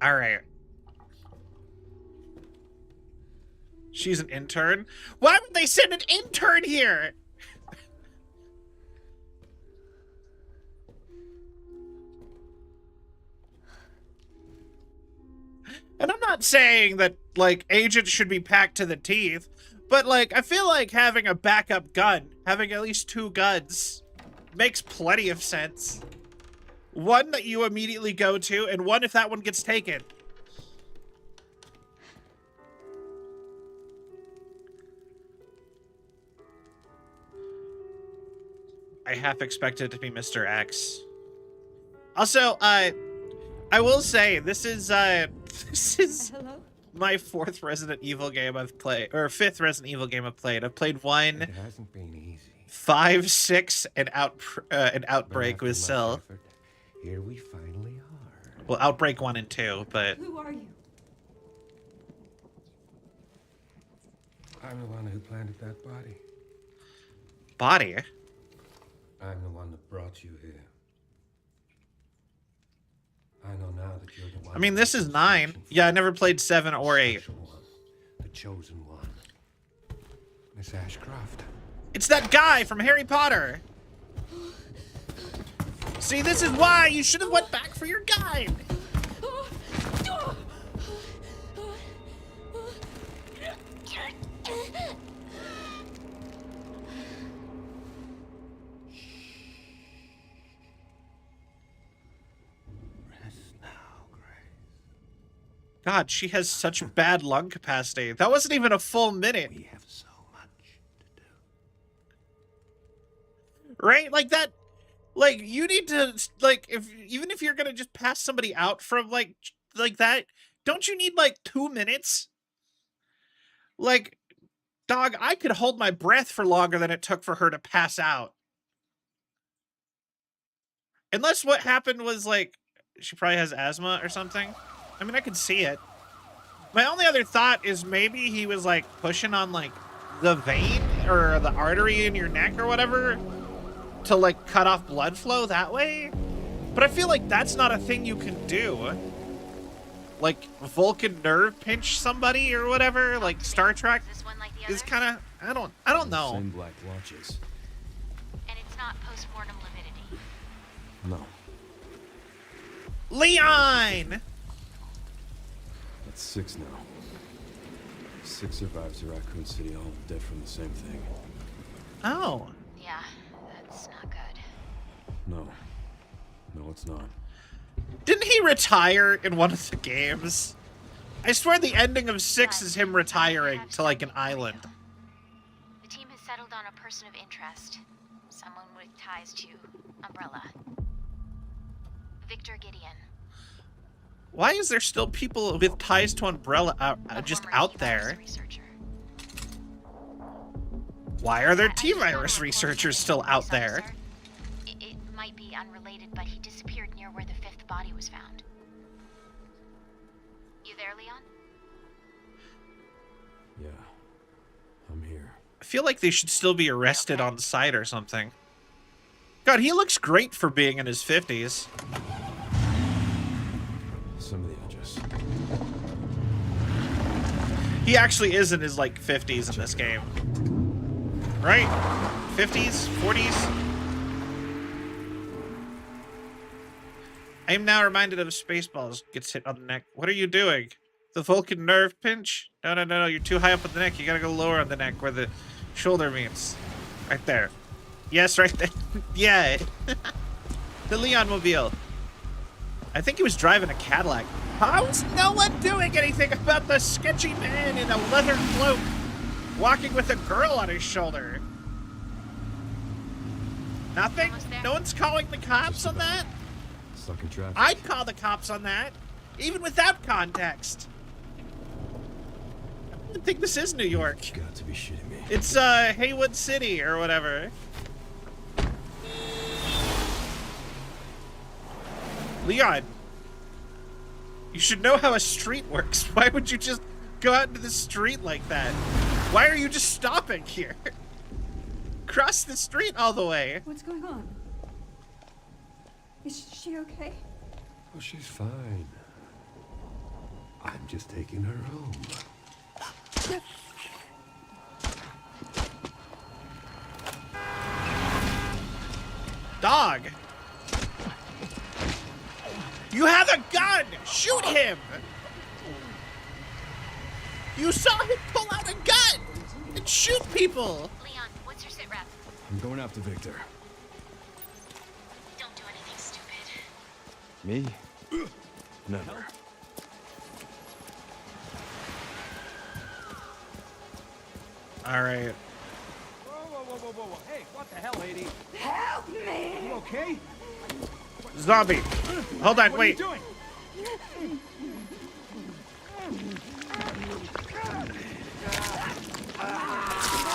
[SPEAKER 2] All right. She's an intern? Why would they send an intern here? And I'm not saying that, like, agents should be packed to the teeth, but, like, I feel like having a backup gun, having at least 2 guns, makes plenty of sense. One that you immediately go to, and one if that one gets taken. I half expected it to be Mr. X. Also, I will say, this is
[SPEAKER 4] Hello?
[SPEAKER 2] my 4th Resident Evil game I've played, or 5th Resident Evil game I've played. I've played 1,
[SPEAKER 7] It hasn't been easy.
[SPEAKER 2] 5, 6, and Outbreak
[SPEAKER 7] After
[SPEAKER 2] with
[SPEAKER 7] much
[SPEAKER 2] Sil.
[SPEAKER 7] effort, here we finally are.
[SPEAKER 2] Well, Outbreak 1 and 2, but
[SPEAKER 4] Who are you?
[SPEAKER 7] I'm the one who planted that body.
[SPEAKER 2] body.
[SPEAKER 7] I'm the one that brought you here. I know now that you're the one.
[SPEAKER 2] I mean, this is 9. Yeah, I never played 7 or 8.
[SPEAKER 7] Special one, the chosen one. Miss Ashcroft.
[SPEAKER 2] It's that guy from Harry Potter. See, this is why you should have went back for your guide.
[SPEAKER 7] Rest now, Grace.
[SPEAKER 2] God, she has such bad lung capacity. That wasn't even a full minute.
[SPEAKER 7] We have so much to do.
[SPEAKER 2] Right? Like that, like you need to, like, even if you're gonna just pass somebody out from like that, don't you need like 2 minutes? Like, Dog, I could hold my breath for longer than it took for her to pass out. Unless what happened was, like, she probably has asthma or something. I mean, I could see it. My only other thought is maybe he was, like, pushing on, like, the vein or the artery in your neck or whatever to, like, cut off blood flow that way. But I feel like that's not a thing you can do. Like, Vulcan nerve pinch somebody or whatever, like Star Trek is kind of, I don't know.
[SPEAKER 1] Same black watches.
[SPEAKER 8] And it's not post-mortem lividity.
[SPEAKER 1] No.
[SPEAKER 2] Leon!
[SPEAKER 1] That's 6 now. 6 survivors of Raccoon City, all dead from the same thing.
[SPEAKER 2] Oh.
[SPEAKER 8] Yeah, that's not good.
[SPEAKER 1] No. No, it's not.
[SPEAKER 2] Didn't he retire in one of the games? I swear the ending of 6 is him retiring to, like, an island.
[SPEAKER 8] The team has settled on a person of interest. Someone with ties to Umbrella. Victor Gideon.
[SPEAKER 2] Why is there still people with ties to Umbrella just out there?
[SPEAKER 8] Researcher.
[SPEAKER 2] Why are there T-Virus researchers still out there?
[SPEAKER 8] It might be unrelated, but he disappeared near where the 5th body was found. You there, Leon?
[SPEAKER 1] Yeah. I'm here.
[SPEAKER 2] I feel like they should still be arrested on site or something. God, he looks great for being in his 50s.
[SPEAKER 1] Some of the edges.
[SPEAKER 2] He actually is in his, like, 50s in this game. Right? 50s? 40s? I am now reminded of Spaceballs gets hit on the neck. What are you doing? The Vulcan nerve pinch? No. You're too high up on the neck. You gotta go lower on the neck where the shoulder meets. Right there. Yes, right there. Yeah. The Leon Mobile. I think he was driving a Cadillac. How's no one doing anything about the sketchy man in a leather cloak walking with a girl on his shoulder? Nothing? No one's calling the cops on that?
[SPEAKER 1] Stuck in traffic.
[SPEAKER 2] I'd call the cops on that, even without context. I don't think this is New York.
[SPEAKER 1] You got to be shitting me.
[SPEAKER 2] It's Haywood City or whatever. Leon, you should know how a street works. Why would you just go out into the street like that? Why are you just stopping here? Cross the street all the way.
[SPEAKER 4] What's going on? Is she okay?
[SPEAKER 7] Oh, she's fine. I'm just taking her home.
[SPEAKER 2] Dog. You have a gun! Shoot him! You saw him pull out a gun and shoot people!
[SPEAKER 8] Leon, what's your sit rep?
[SPEAKER 1] I'm going after Victor.
[SPEAKER 8] Don't do anything stupid.
[SPEAKER 1] Me? Never.
[SPEAKER 2] Alright.
[SPEAKER 5] Whoa. Hey, what the hell, lady?
[SPEAKER 4] Help me!
[SPEAKER 5] You okay?
[SPEAKER 2] Zombie. Hold on,
[SPEAKER 5] What
[SPEAKER 2] wait.
[SPEAKER 5] are you doing?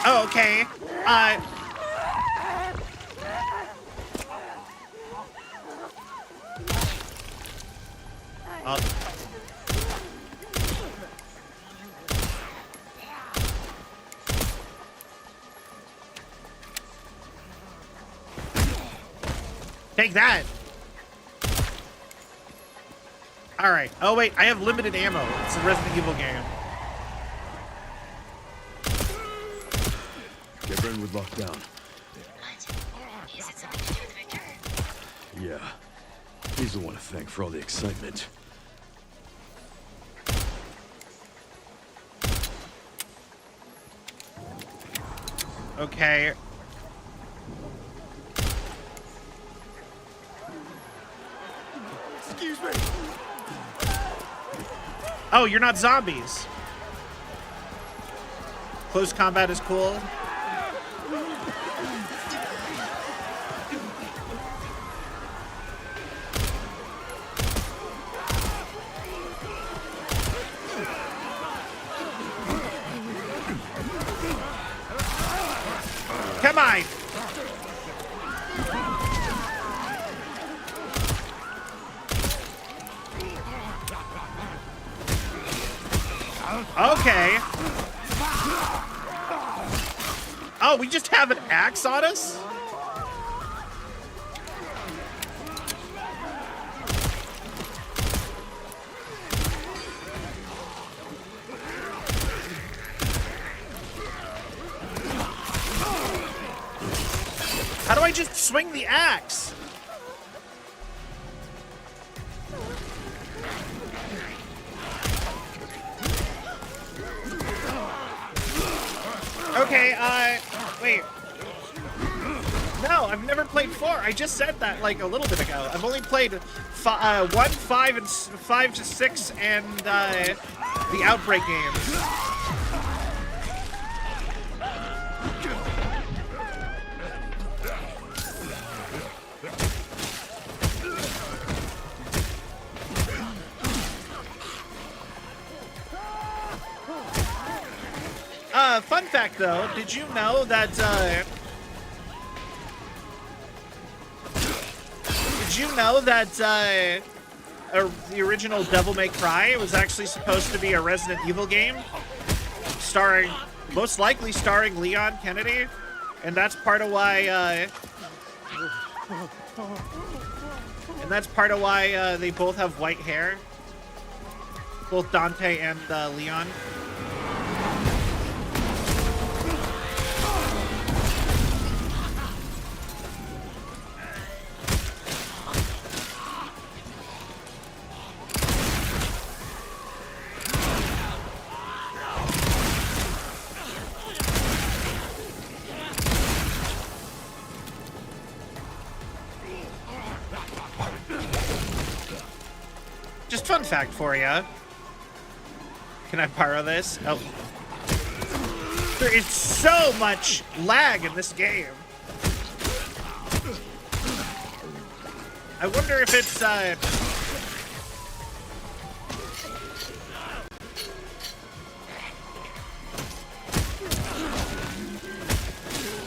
[SPEAKER 2] Oh, okay. Take that. All right. Oh, wait. I have limited ammo. It's a Resident Evil game.
[SPEAKER 1] Get Brentwood locked down.
[SPEAKER 8] What? Is it something to do with Victor?
[SPEAKER 1] Yeah. He's the one to thank for all the excitement.
[SPEAKER 2] Okay.
[SPEAKER 1] Excuse me.
[SPEAKER 2] Oh, you're not zombies. Close combat is cool. Okay. Oh, we just have an axe on us? How do I just swing the axe? Okay, wait. No, I've never played 4. I just said that like a little bit ago. I've only played 1, 5, and 5 to 6, and the Outbreak games. Fun fact though, did you know that, the original Devil May Cry was actually supposed to be a Resident Evil game? Most likely starring Leon Kennedy? And that's part of why, they both have white hair. Both Dante and, Leon. Just fun fact for you. Can I borrow this? Oh. There is so much lag in this game. I wonder if it's, I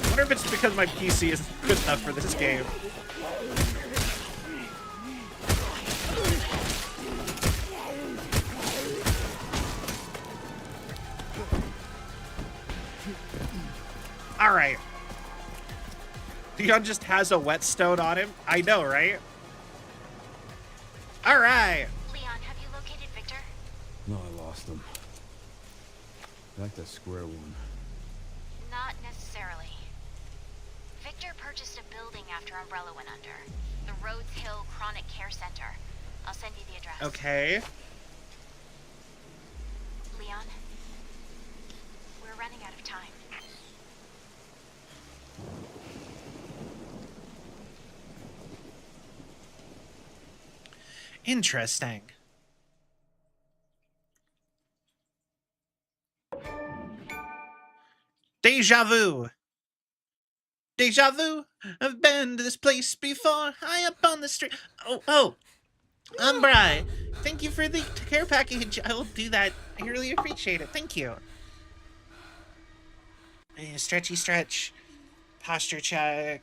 [SPEAKER 2] wonder if it's because my PC isn't good enough for this game. All right. Leon just has a whetstone on him. I know, right? All right.
[SPEAKER 8] Leon, have you located Victor?
[SPEAKER 1] No, I lost him. Back to square one.
[SPEAKER 8] Not necessarily. Victor purchased a building after Umbrella went under. The Rhodes Hill Chronic Care Center. I'll send you the address.
[SPEAKER 2] Okay.
[SPEAKER 8] Leon, we're running out of time.
[SPEAKER 2] Interesting. Deja vu. Deja vu. I've been to this place before. High up on the street. Oh. Umbra. Thank you for the care package. I will do that. I really appreciate it. Thank you. Stretchy stretch. Posture check.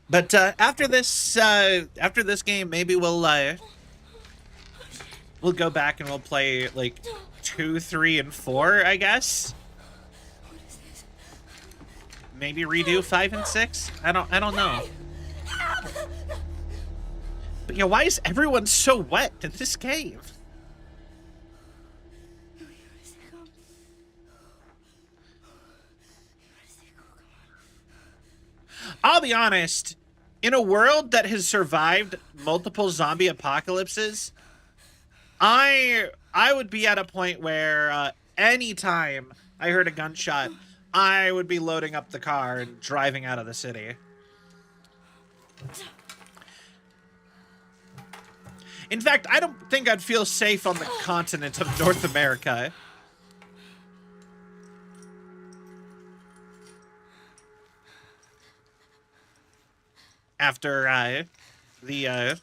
[SPEAKER 2] But after this game, maybe we'll go back and we'll play like 2, 3, and 4, I guess. Maybe redo 5 and 6. I don't know. But yeah, why is everyone so wet in this game? I'll be honest. In a world that has survived multiple zombie apocalypses, I would be at a point where anytime I heard a gunshot, I would be loading up the car and driving out of the city. In fact, I don't think I'd feel safe on the continent of North America. After the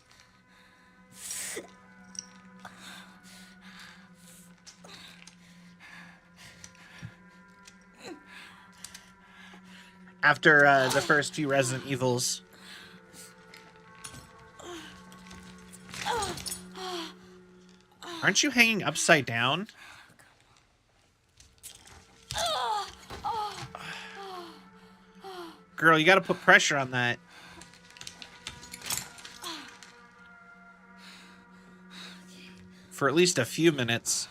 [SPEAKER 2] first few Resident Evils. Aren't you hanging upside down? Girl, you gotta put pressure on that. For at least a few minutes.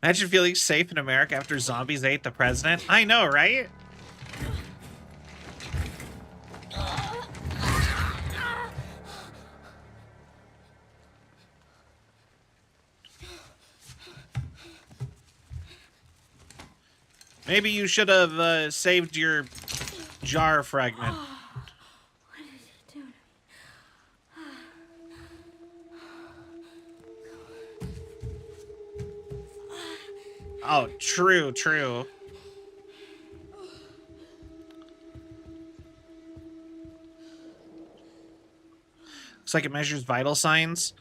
[SPEAKER 2] Imagine feeling safe in America after zombies ate the president. I know, right? Maybe you should have saved your jar fragment.
[SPEAKER 4] What did he do to me?
[SPEAKER 2] Oh, true, true. Looks like it measures vital signs.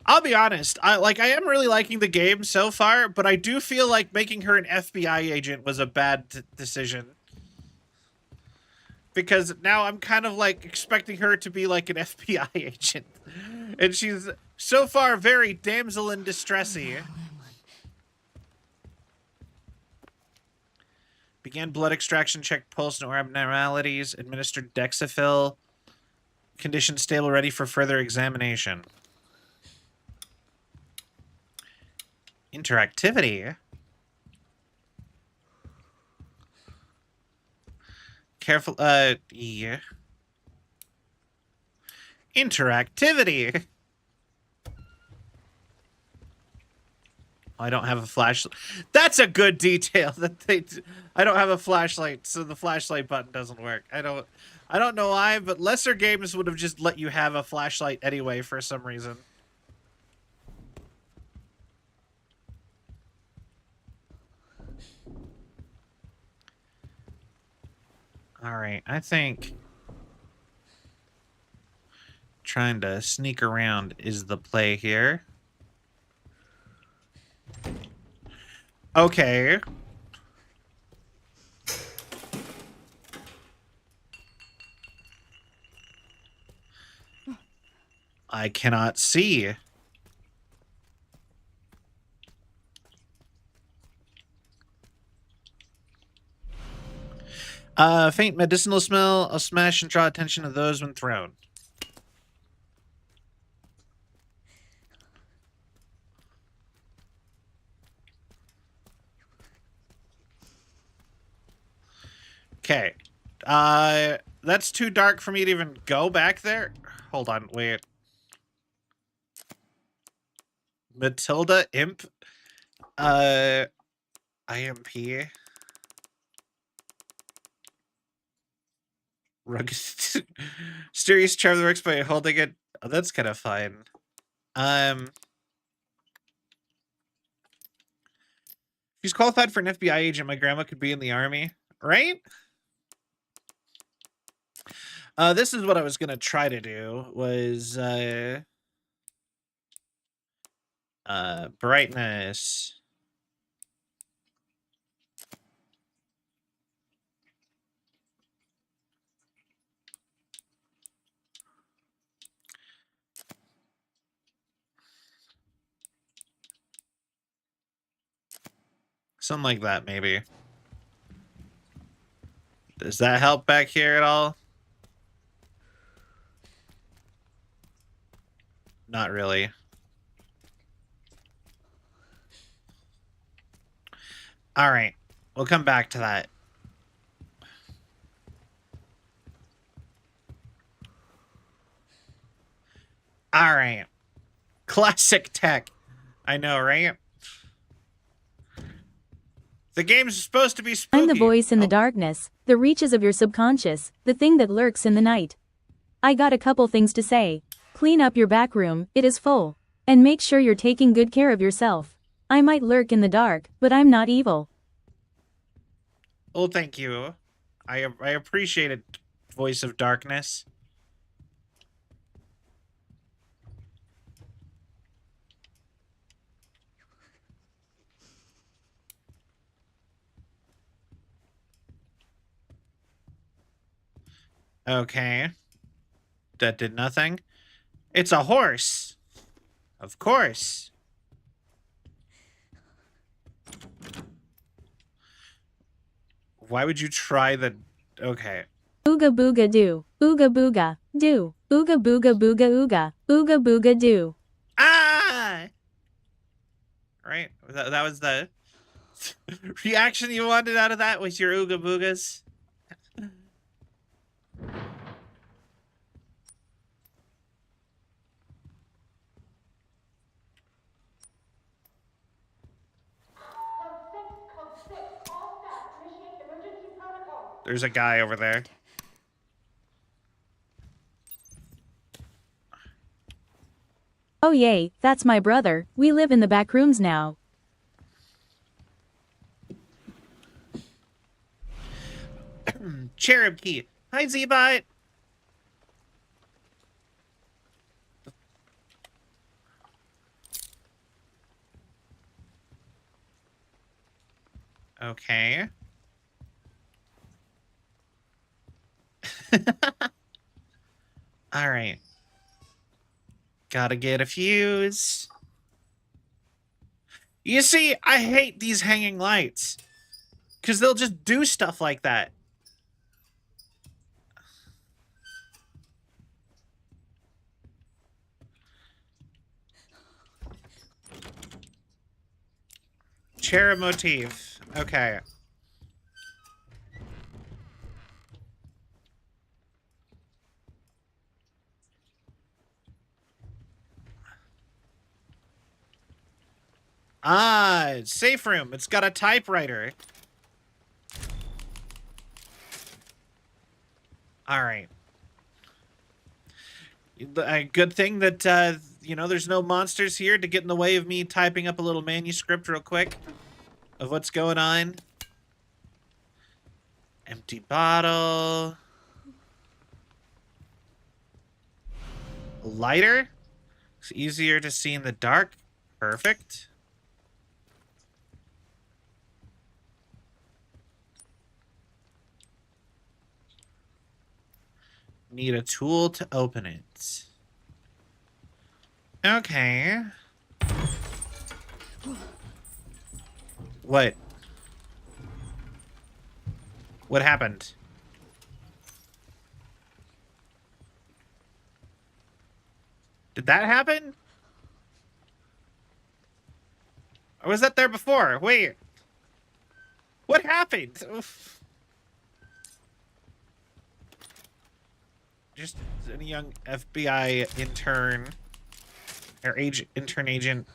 [SPEAKER 2] I'll be honest, I am really liking the game so far, but I do feel like making her an FBI agent was a bad decision. Because now I'm kind of like expecting her to be like an FBI agent. And she's so far very damsel in distressy. Began blood extraction, checked pulse, no abnormalities, administered Dexafil. Condition stable, ready for further examination. Interactivity. Careful, yeah. Interactivity. I don't have a flashlight. That's a good detail that I don't have a flashlight, so the flashlight button doesn't work. I don't know why, but lesser games would have just let you have a flashlight anyway for some reason. All right, I think trying to sneak around is the play here. Okay. I cannot see. Faint medicinal smell. I'll smash and draw attention to those when thrown. Okay. That's too dark for me to even go back there. Hold on, wait. Matilda Imp. IMP. Rugged. Mysterious charm that works by holding it. Oh, that's kind of fine. If he's qualified for an FBI agent, my grandma could be in the army, right? This is what I was gonna try to do. Was brightness. Something like that, maybe. Does that help back here at all? Not really. All right. We'll come back to that. All right. Classic tech. I know, right? The game's supposed to be spooky.
[SPEAKER 9] I'm the voice in the darkness, the reaches of your subconscious, the thing that lurks in the night. I got a couple things to say. Clean up your back room, it is full. And make sure you're taking good care of yourself. I might lurk in the dark, but I'm not evil.
[SPEAKER 2] Oh, thank you. I appreciate it, voice of darkness. Okay. That did nothing. It's a horse. Of course. Why would you try the... Okay.
[SPEAKER 9] Ooga booga doo. Ooga booga. Do. Ooga booga booga ooga. Ooga booga doo.
[SPEAKER 2] Ah! Right? That was the reaction you wanted out of that, was your ooga boogas? There's a guy over there.
[SPEAKER 9] Oh yay, that's my brother. We live in the back rooms now.
[SPEAKER 2] Cherub key. Hi, Z-Bot. Okay. All right. Gotta get a fuse. You see, I hate these hanging lights. Because they'll just do stuff like that. Cherub motif. Okay. Ah, safe room. It's got a typewriter. All right. A good thing that, you know, there's no monsters here to get in the way of me typing up a little manuscript real quick of what's going on. Empty bottle. Lighter. It's easier to see in the dark. Perfect. Need a tool to open it. Okay. What? What happened? Did that happen? Or was that there before? Wait. What happened? Oof. Just a young FBI intern or intern agent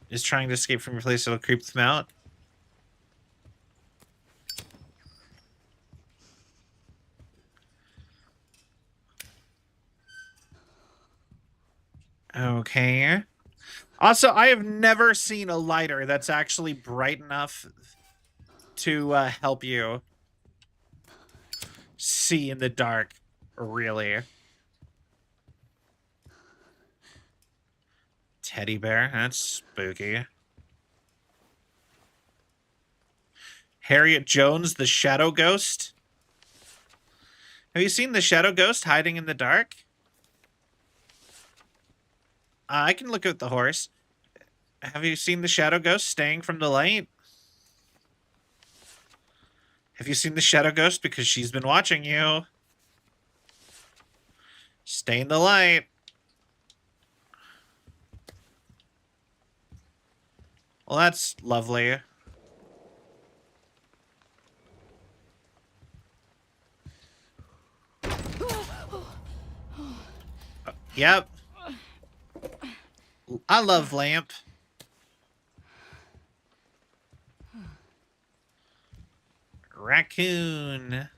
[SPEAKER 2] is trying to escape from your place. It'll creep them out. Okay. Also, I have never seen a lighter that's actually bright enough to help you see in the dark. Really? Teddy bear? That's spooky. Harriet Jones, the shadow ghost? Have you seen the shadow ghost hiding in the dark? I can look at the horse. Have you seen the shadow ghost staying from the light? Have you seen the shadow ghost? Because she's been watching you. Stay in the light. Well, that's lovely. Yep. I love lamp. Raccoon.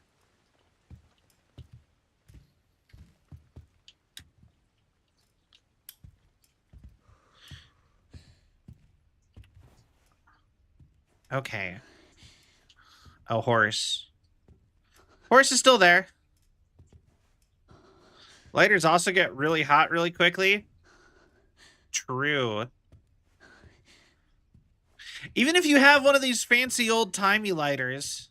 [SPEAKER 2] Okay. A horse. Horse is still there. Lighters also get really hot really quickly. True. Even if you have one of these fancy old-timey lighters.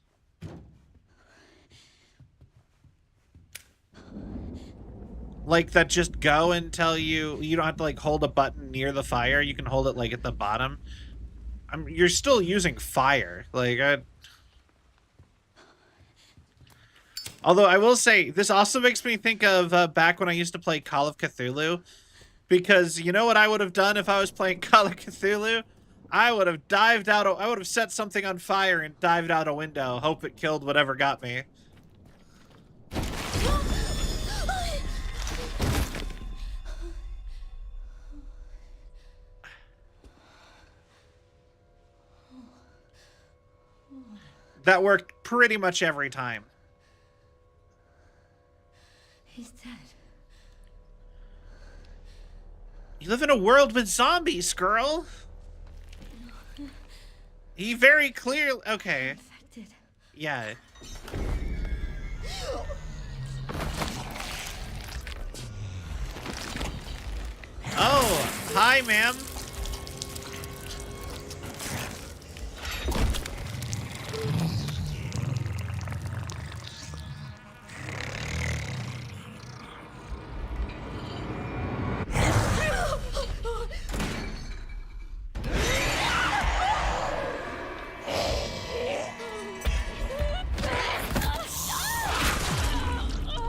[SPEAKER 2] like that just go until you don't have to like hold a button near the fire. You can hold it like at the bottom. You're still using fire. Like although I will say this also makes me think of back when I used to play Call of Cthulhu, because you know what I would have done if I was playing Call of Cthulhu? I would have dived out. I would have set something on fire and dived out a window. Hope it killed whatever got me. That worked pretty much every time.
[SPEAKER 4] He's dead.
[SPEAKER 2] You live in a world with zombies, girl. He very clearly... Okay.
[SPEAKER 4] Infected.
[SPEAKER 2] Yeah. Oh, hi, ma'am.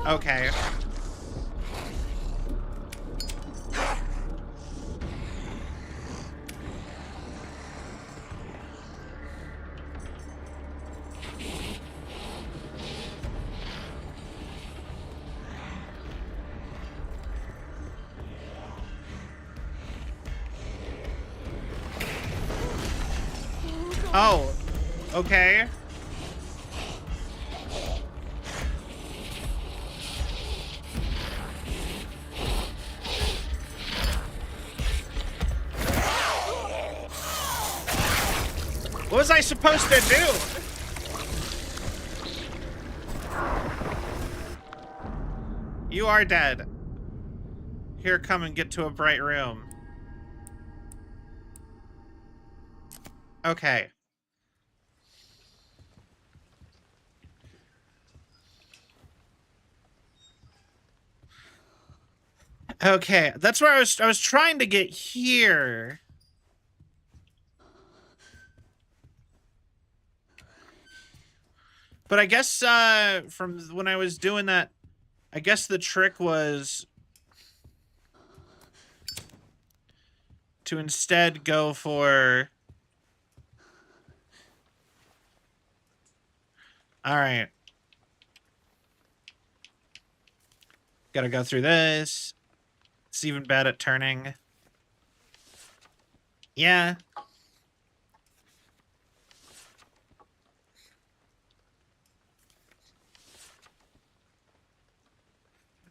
[SPEAKER 2] Okay. Oh, okay. What was I supposed to do? You are dead. Here, come and get to a bright room. Okay. Okay, that's where I was trying to get here. But I guess from when I was doing that, I guess the trick was to instead go for... All right. Gotta go through this. It's even bad at turning. Yeah.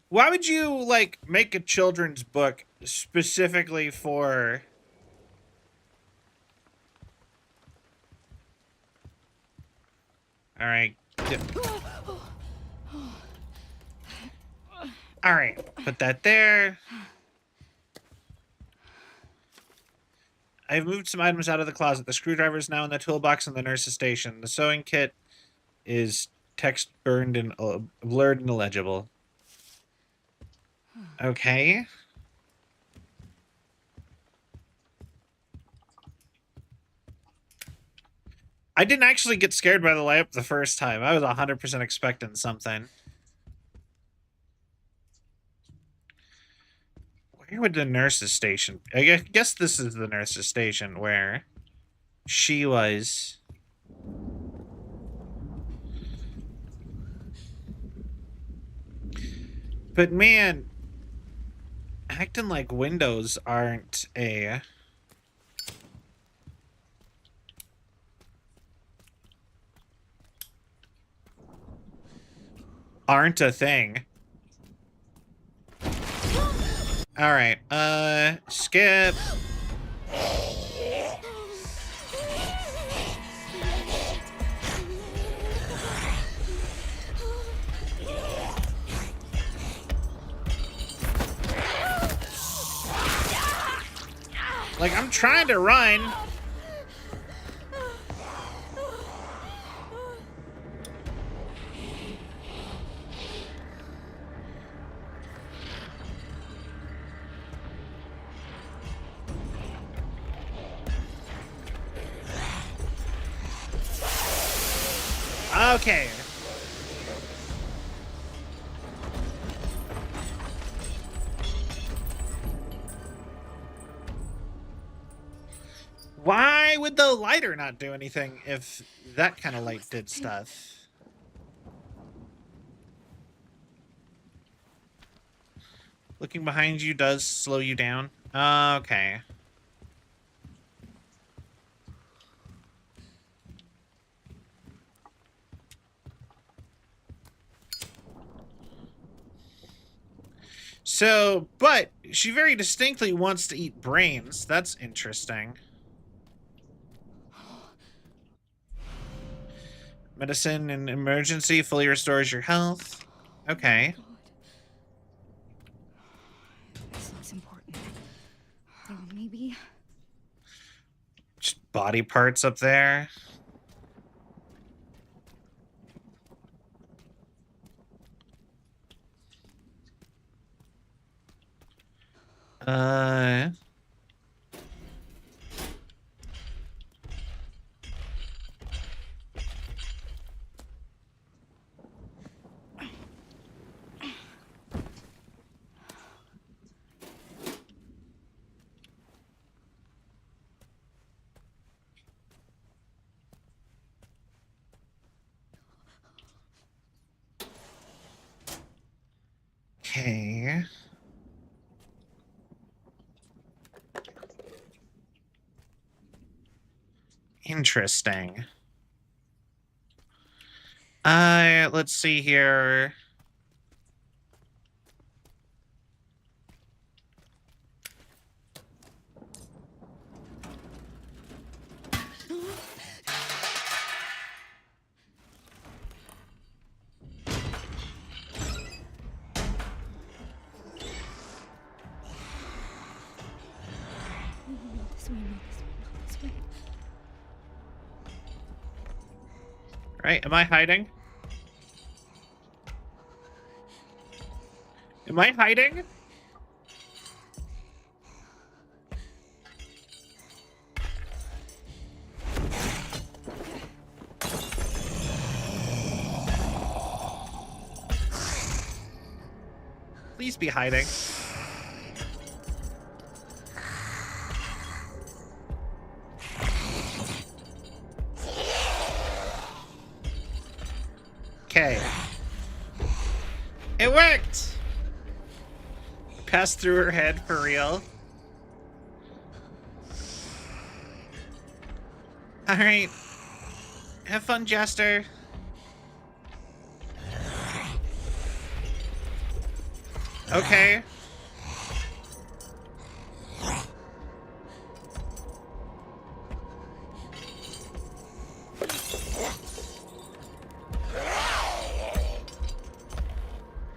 [SPEAKER 2] Why would you, like, make a children's book specifically for... All right. All right, put that there. I've moved some items out of the closet. The screwdriver is now in the toolbox in the nurse's station. The sewing kit is text burned and blurred and illegible. Okay. I didn't actually get scared by the lamp the first time. I was 100% expecting something. Where would the nurse's station? I guess this is the nurse's station where she was. But man, acting like windows aren't a... aren't a thing. All right, skip. Like, I'm trying to run. Okay. Why would the lighter not do anything if that kind of light did stuff? Looking behind you does slow you down. Okay. So, but she very distinctly wants to eat brains. That's interesting. Medicine in emergency fully restores your health. Okay.
[SPEAKER 4] God. This looks important. Oh, maybe.
[SPEAKER 2] Just body parts up there. Okay. Interesting. Let's see here.
[SPEAKER 4] Not this way, not this way, not this way.
[SPEAKER 2] Right, am I hiding? Am I hiding? Please be hiding. Okay. It worked! Passed through her head for real. Alright. Have fun, Jester. Okay.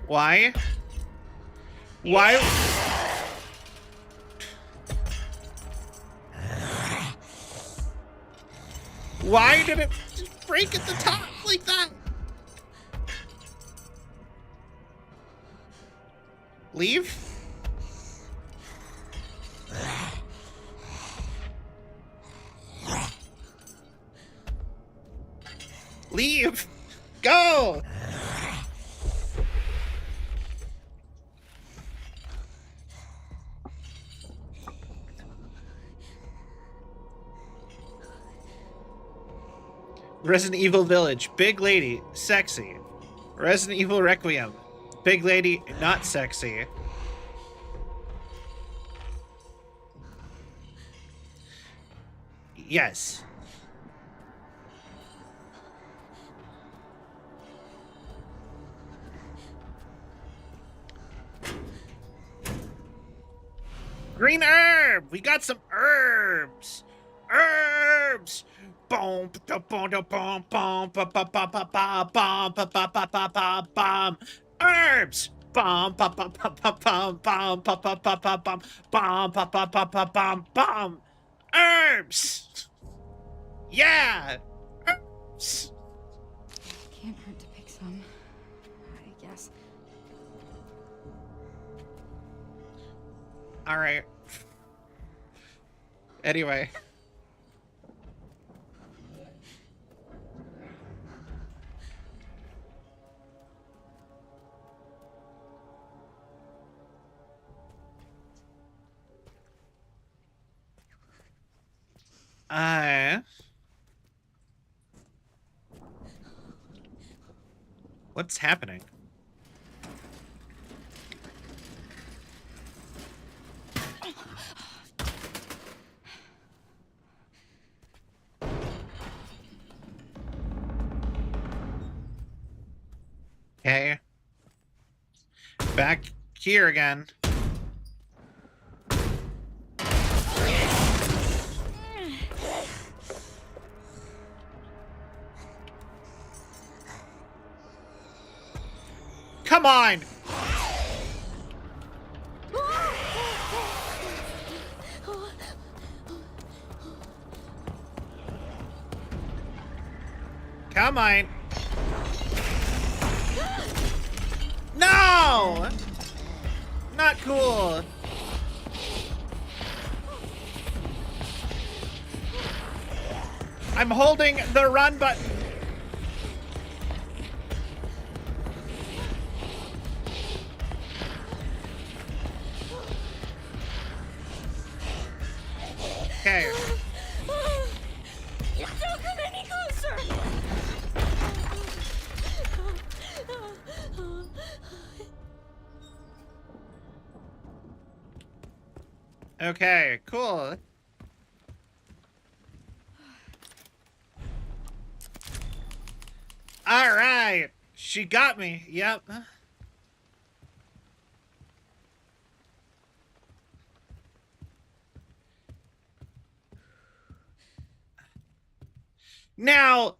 [SPEAKER 2] Why? Why? Why did it just break at the top like that? Leave? Leave! Go! Resident Evil Village, big lady, sexy. Resident Evil Requiem, big lady, not sexy. Yes. Green herb! We got some herbs! Herbs! Boom, boom, boom, boom, boom, boom, boom, boom, boom, boom, boom, boom. Herbs! Bum, bum, bum, bum, bum, bum, bum, bum, bum, bum, bum, bum, bum, bum, bum, bum, bum, bum, bum. Herbs! Yeah! Herbs!
[SPEAKER 4] Can't hurt to pick some, I guess.
[SPEAKER 2] All right. Anyway. What's happening? Okay. Back here again. Come on! Come on! No! Not cool. I'm holding the run button. Okay.
[SPEAKER 4] Don't come any closer!
[SPEAKER 2] Okay, cool. All right. She got me. Yep. Now,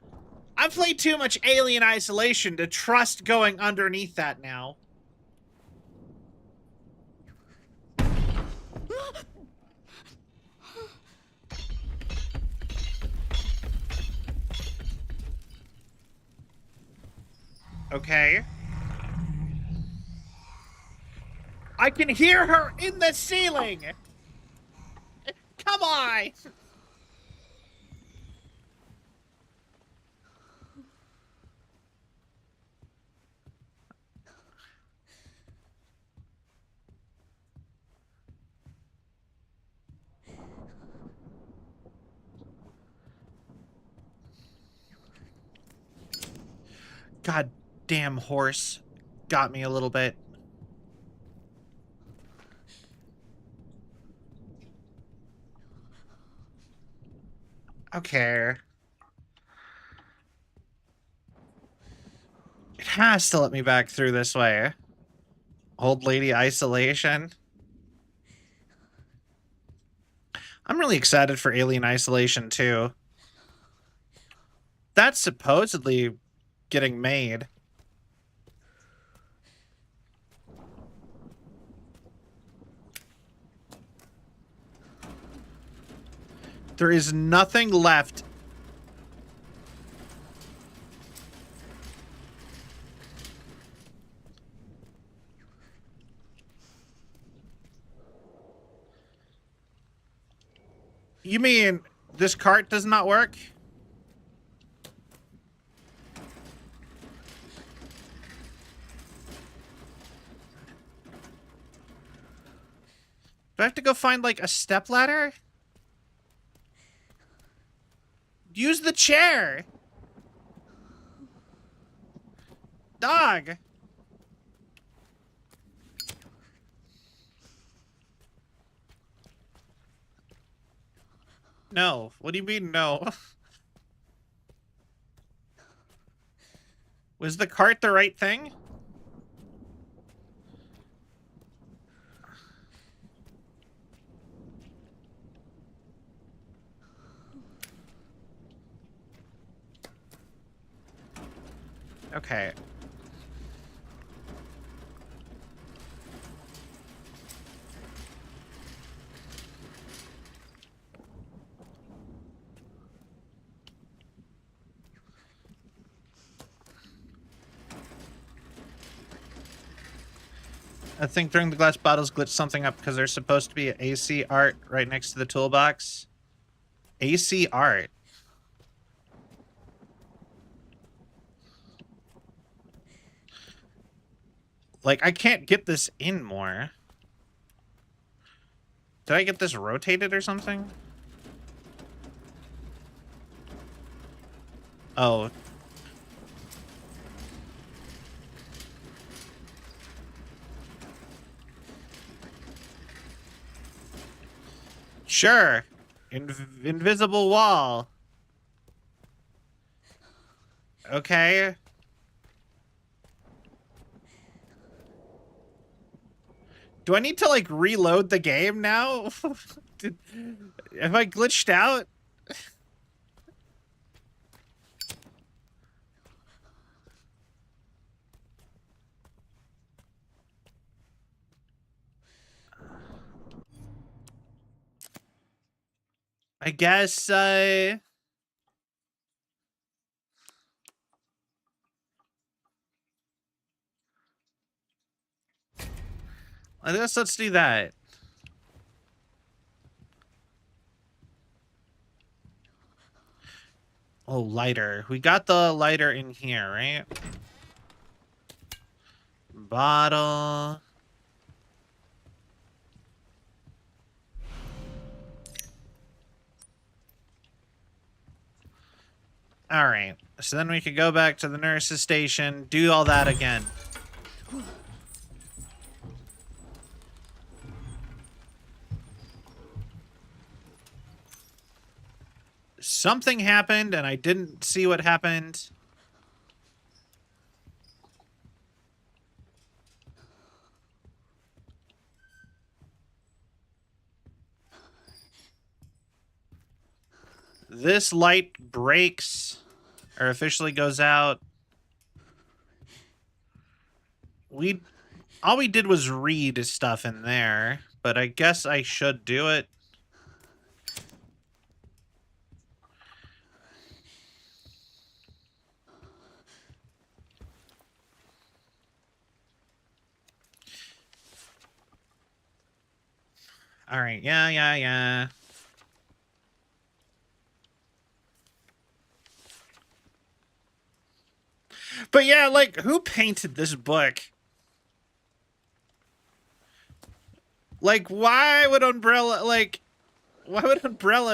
[SPEAKER 2] I've played too much Alien Isolation to trust going underneath that now. Okay. I can hear her in the ceiling! Come on! God damn horse. Got me a little bit. Okay. It has to let me back through this way. Old lady isolation. I'm really excited for Alien Isolation too. That's supposedly getting made. There is nothing left. You mean this cart does not work? Do I have to go find, like, a stepladder? Use the chair! Dog! No. What do you mean, no? Was the cart the right thing? Okay. I think during the glass bottles glitched something up because there's supposed to be AC art right next to the toolbox. AC art. Like, I can't get this in more. Did I get this rotated or something? Oh. Sure. Invisible wall. Okay. Do I need to, like, reload the game now? Have I glitched out? I guess, I guess let's do that. Oh, lighter. We got the lighter in here, right? Bottle. All right. So then we could go back to the nurse's station, do all that again. Something happened and I didn't see what happened. This light breaks or officially goes out. All we did was read stuff in there, but I guess I should do it. All right, yeah. But yeah, like, who painted this book? Like, why would Umbrella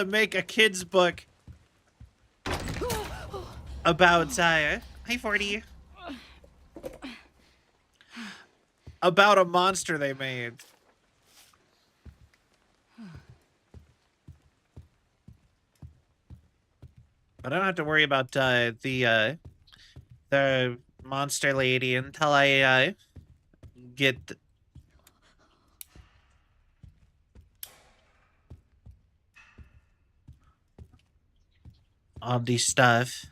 [SPEAKER 2] make a kid's book about, hi 40. About a monster they made? But I don't have to worry about, the monster lady until I, get all the stuff.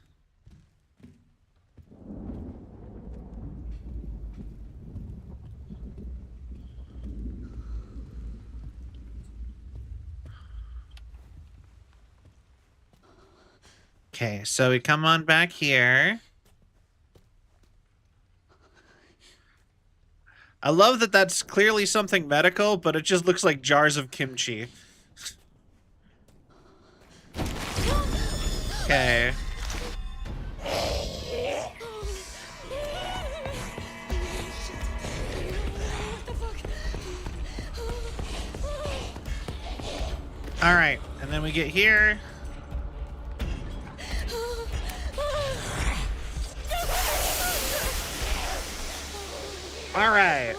[SPEAKER 2] Okay, so we come on back here. I love that that's clearly something medical, but it just looks like jars of kimchi. Okay. All right, and then we get here. All right.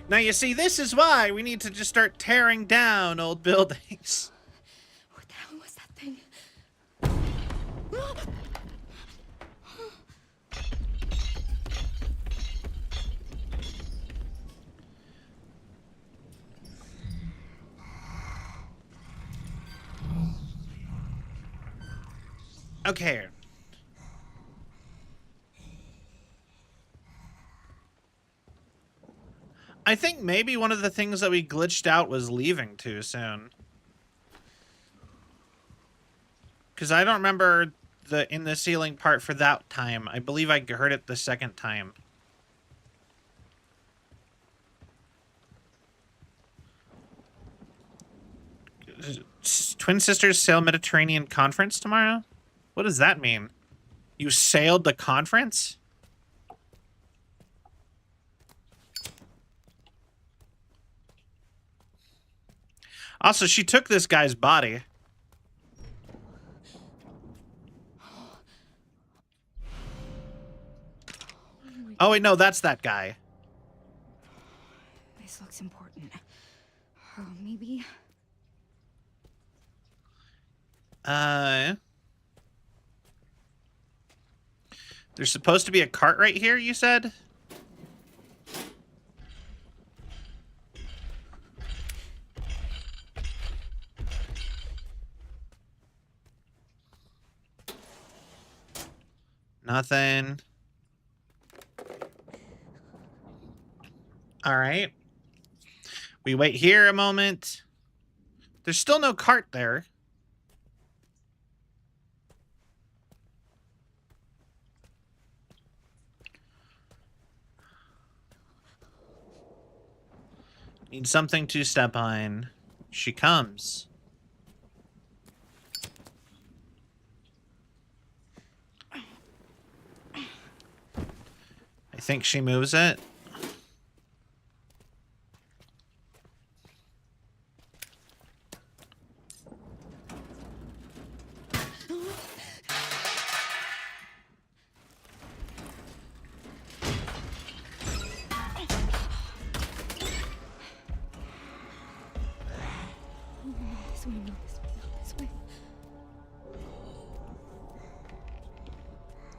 [SPEAKER 2] Now, you see, this is why we need to just start tearing down old buildings.
[SPEAKER 4] What the hell was that thing?
[SPEAKER 2] Okay. I think maybe one of the things that we glitched out was leaving too soon. Because I don't remember the in the ceiling part for that time. I believe I heard it the second time. Twin Sisters sail Mediterranean conference tomorrow? What does that mean? You sailed the conference? Also, she took this guy's body. Oh, wait, no, that's that guy.
[SPEAKER 4] This looks important. Oh, maybe.
[SPEAKER 2] There's supposed to be a cart right here, you said? Nothing. All right. We wait here a moment. There's still no cart there. Need something to step on. She comes. I think she moves it.
[SPEAKER 4] This way, no, this way, no, this way.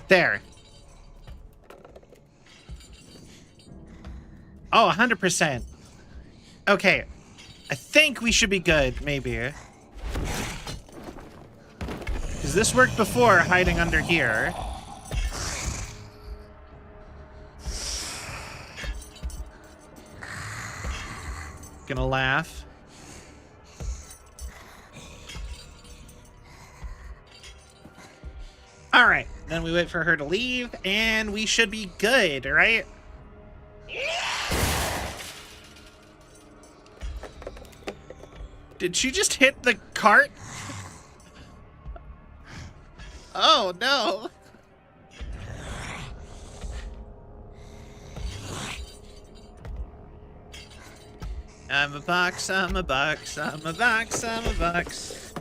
[SPEAKER 2] There. Oh, 100%. Okay. I think we should be good, maybe. Because this worked before, hiding under here. Gonna laugh. All right, then we wait for her to leave, and we should be good, right? Did she just hit the cart? Oh, no. I'm a box, I'm a box, I'm a box, I'm a box.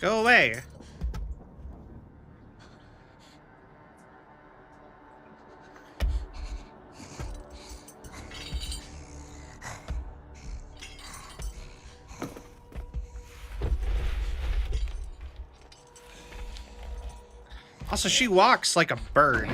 [SPEAKER 2] Go away. Also, she walks like a bird.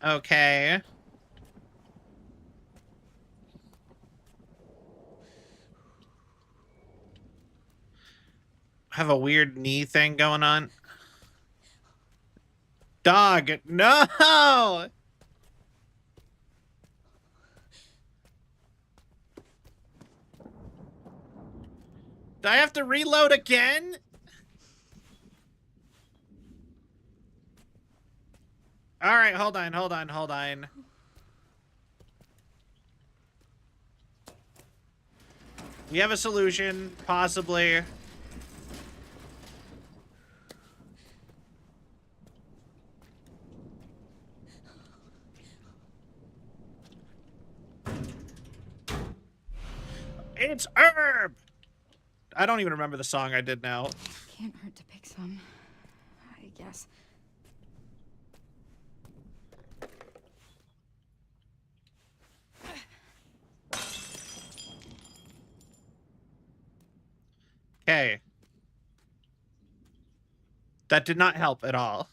[SPEAKER 2] Okay. Have a weird knee thing going on. Dog, no! Do I have to reload again? All right, hold on, hold on, hold on. We have a solution, possibly. It's herb! I don't even remember the song I did now.
[SPEAKER 4] Can't hurt to pick some, I guess.
[SPEAKER 2] Okay. That did not help at all.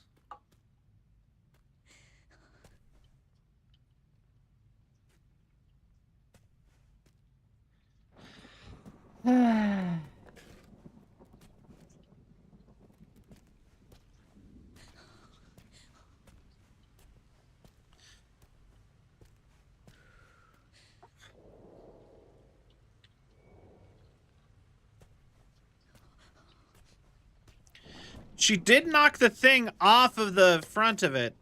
[SPEAKER 2] She did knock the thing off of the front of it.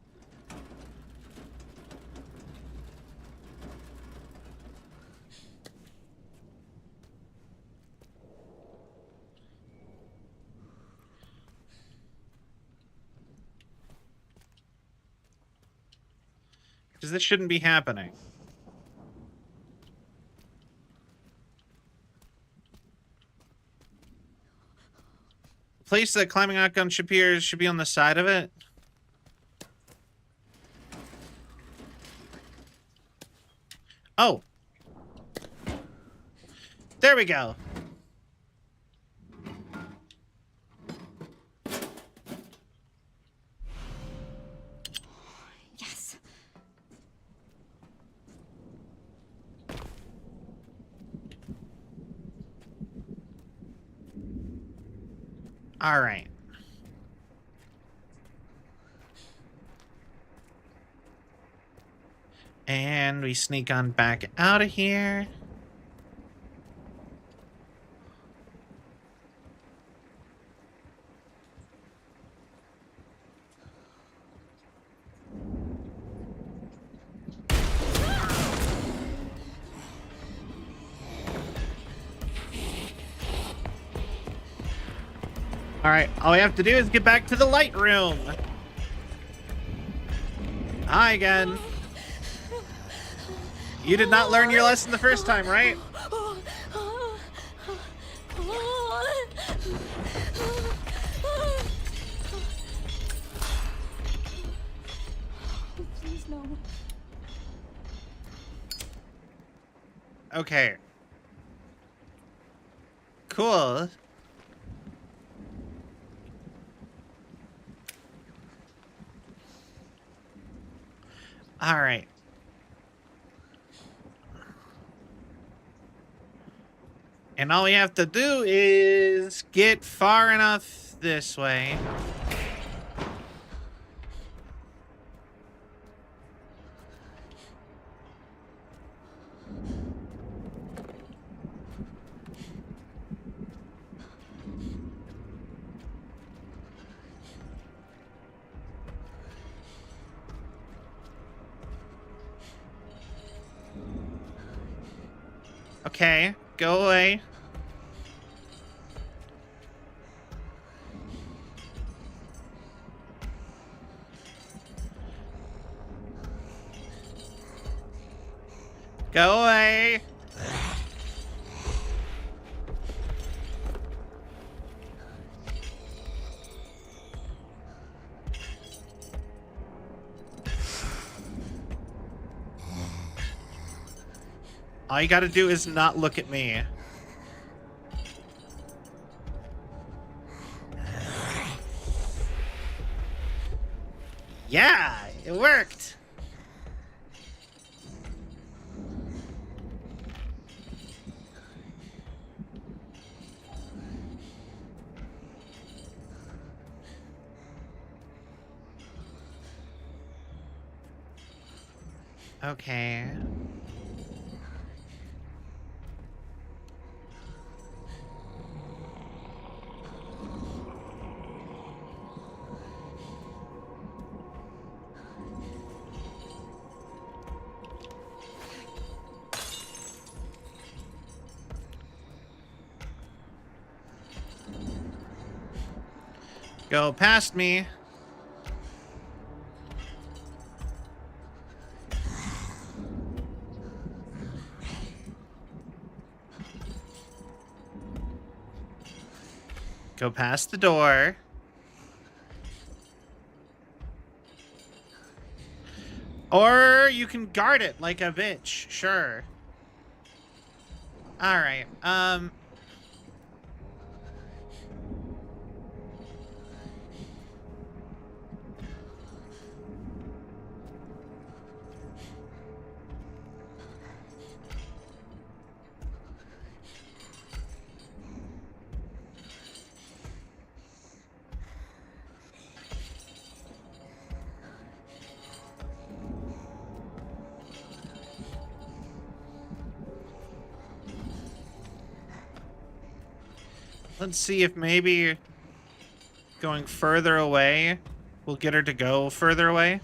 [SPEAKER 2] Because this shouldn't be happening. The place that climbing outgun should be on the side of it. Oh. There we go.
[SPEAKER 4] Yes.
[SPEAKER 2] All right. And we sneak on back out of here. All right, all we have to do is get back to the light room. Hi again. You did not learn your lesson the first time, right?
[SPEAKER 4] Please, no.
[SPEAKER 2] Okay. Cool. All right. And all we have to do is get far enough this way. Okay, go away. Go away. All you gotta do is not look at me. Yeah, it worked. Okay. Go past me. Go past the door. Or you can guard it like a bitch. Sure. All right. Let's see if maybe... going further away will get her to go further away.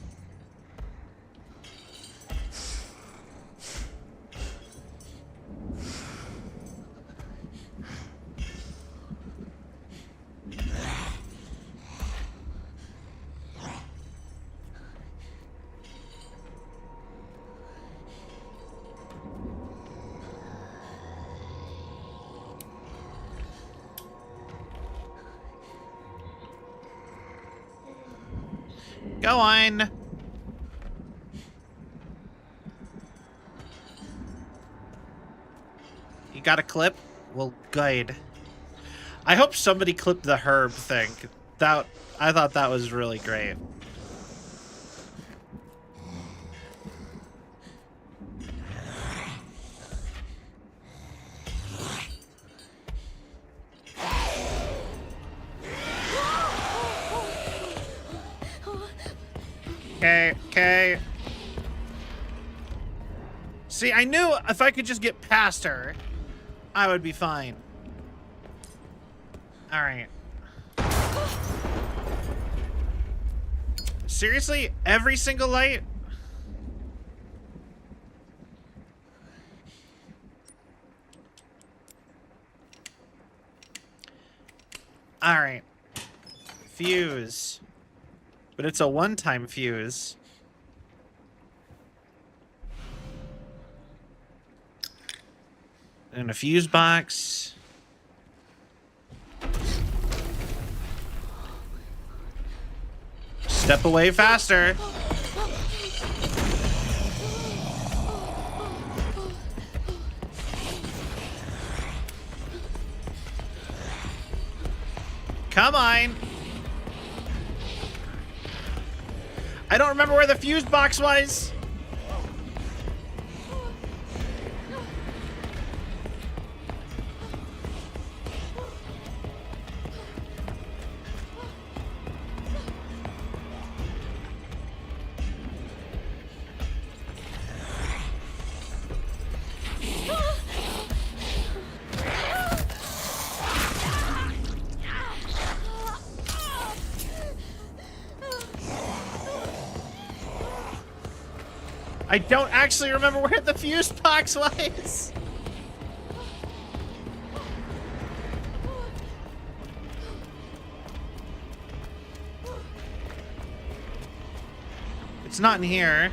[SPEAKER 2] Go on. You got a clip? Well, good. I hope somebody clipped the herb thing. I thought that was really great. Okay. See, I knew if I could just get past her, I would be fine. All right. Seriously? Every single light? All right. Fuse. But it's a one-time fuse. And a fuse box. Step away faster. Come on. I don't remember where the fuse box was. I don't actually remember where the fuse box was. It's not in here.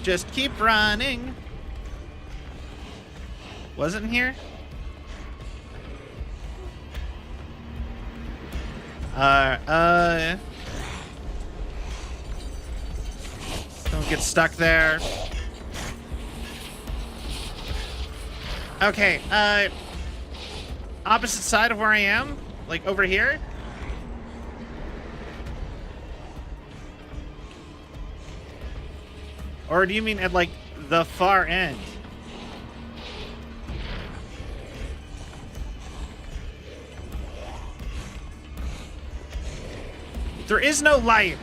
[SPEAKER 2] Just keep running. Wasn't here? Don't get stuck there. Okay, opposite side of where I am? Like over here? Or do you mean at, like, the far end? There is no light.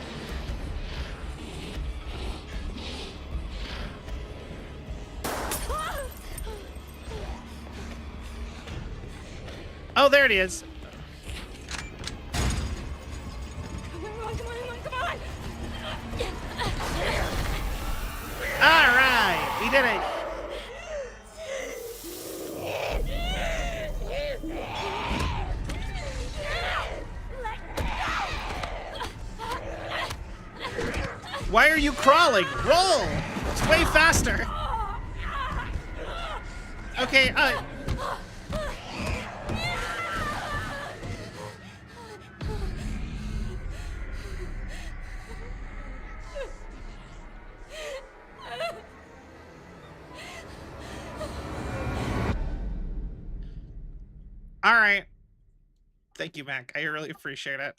[SPEAKER 2] Oh, there it is. All right, we did it. Why are you crawling? Roll! It's way faster. Okay, all right. Thank you, Mac. I really appreciate it.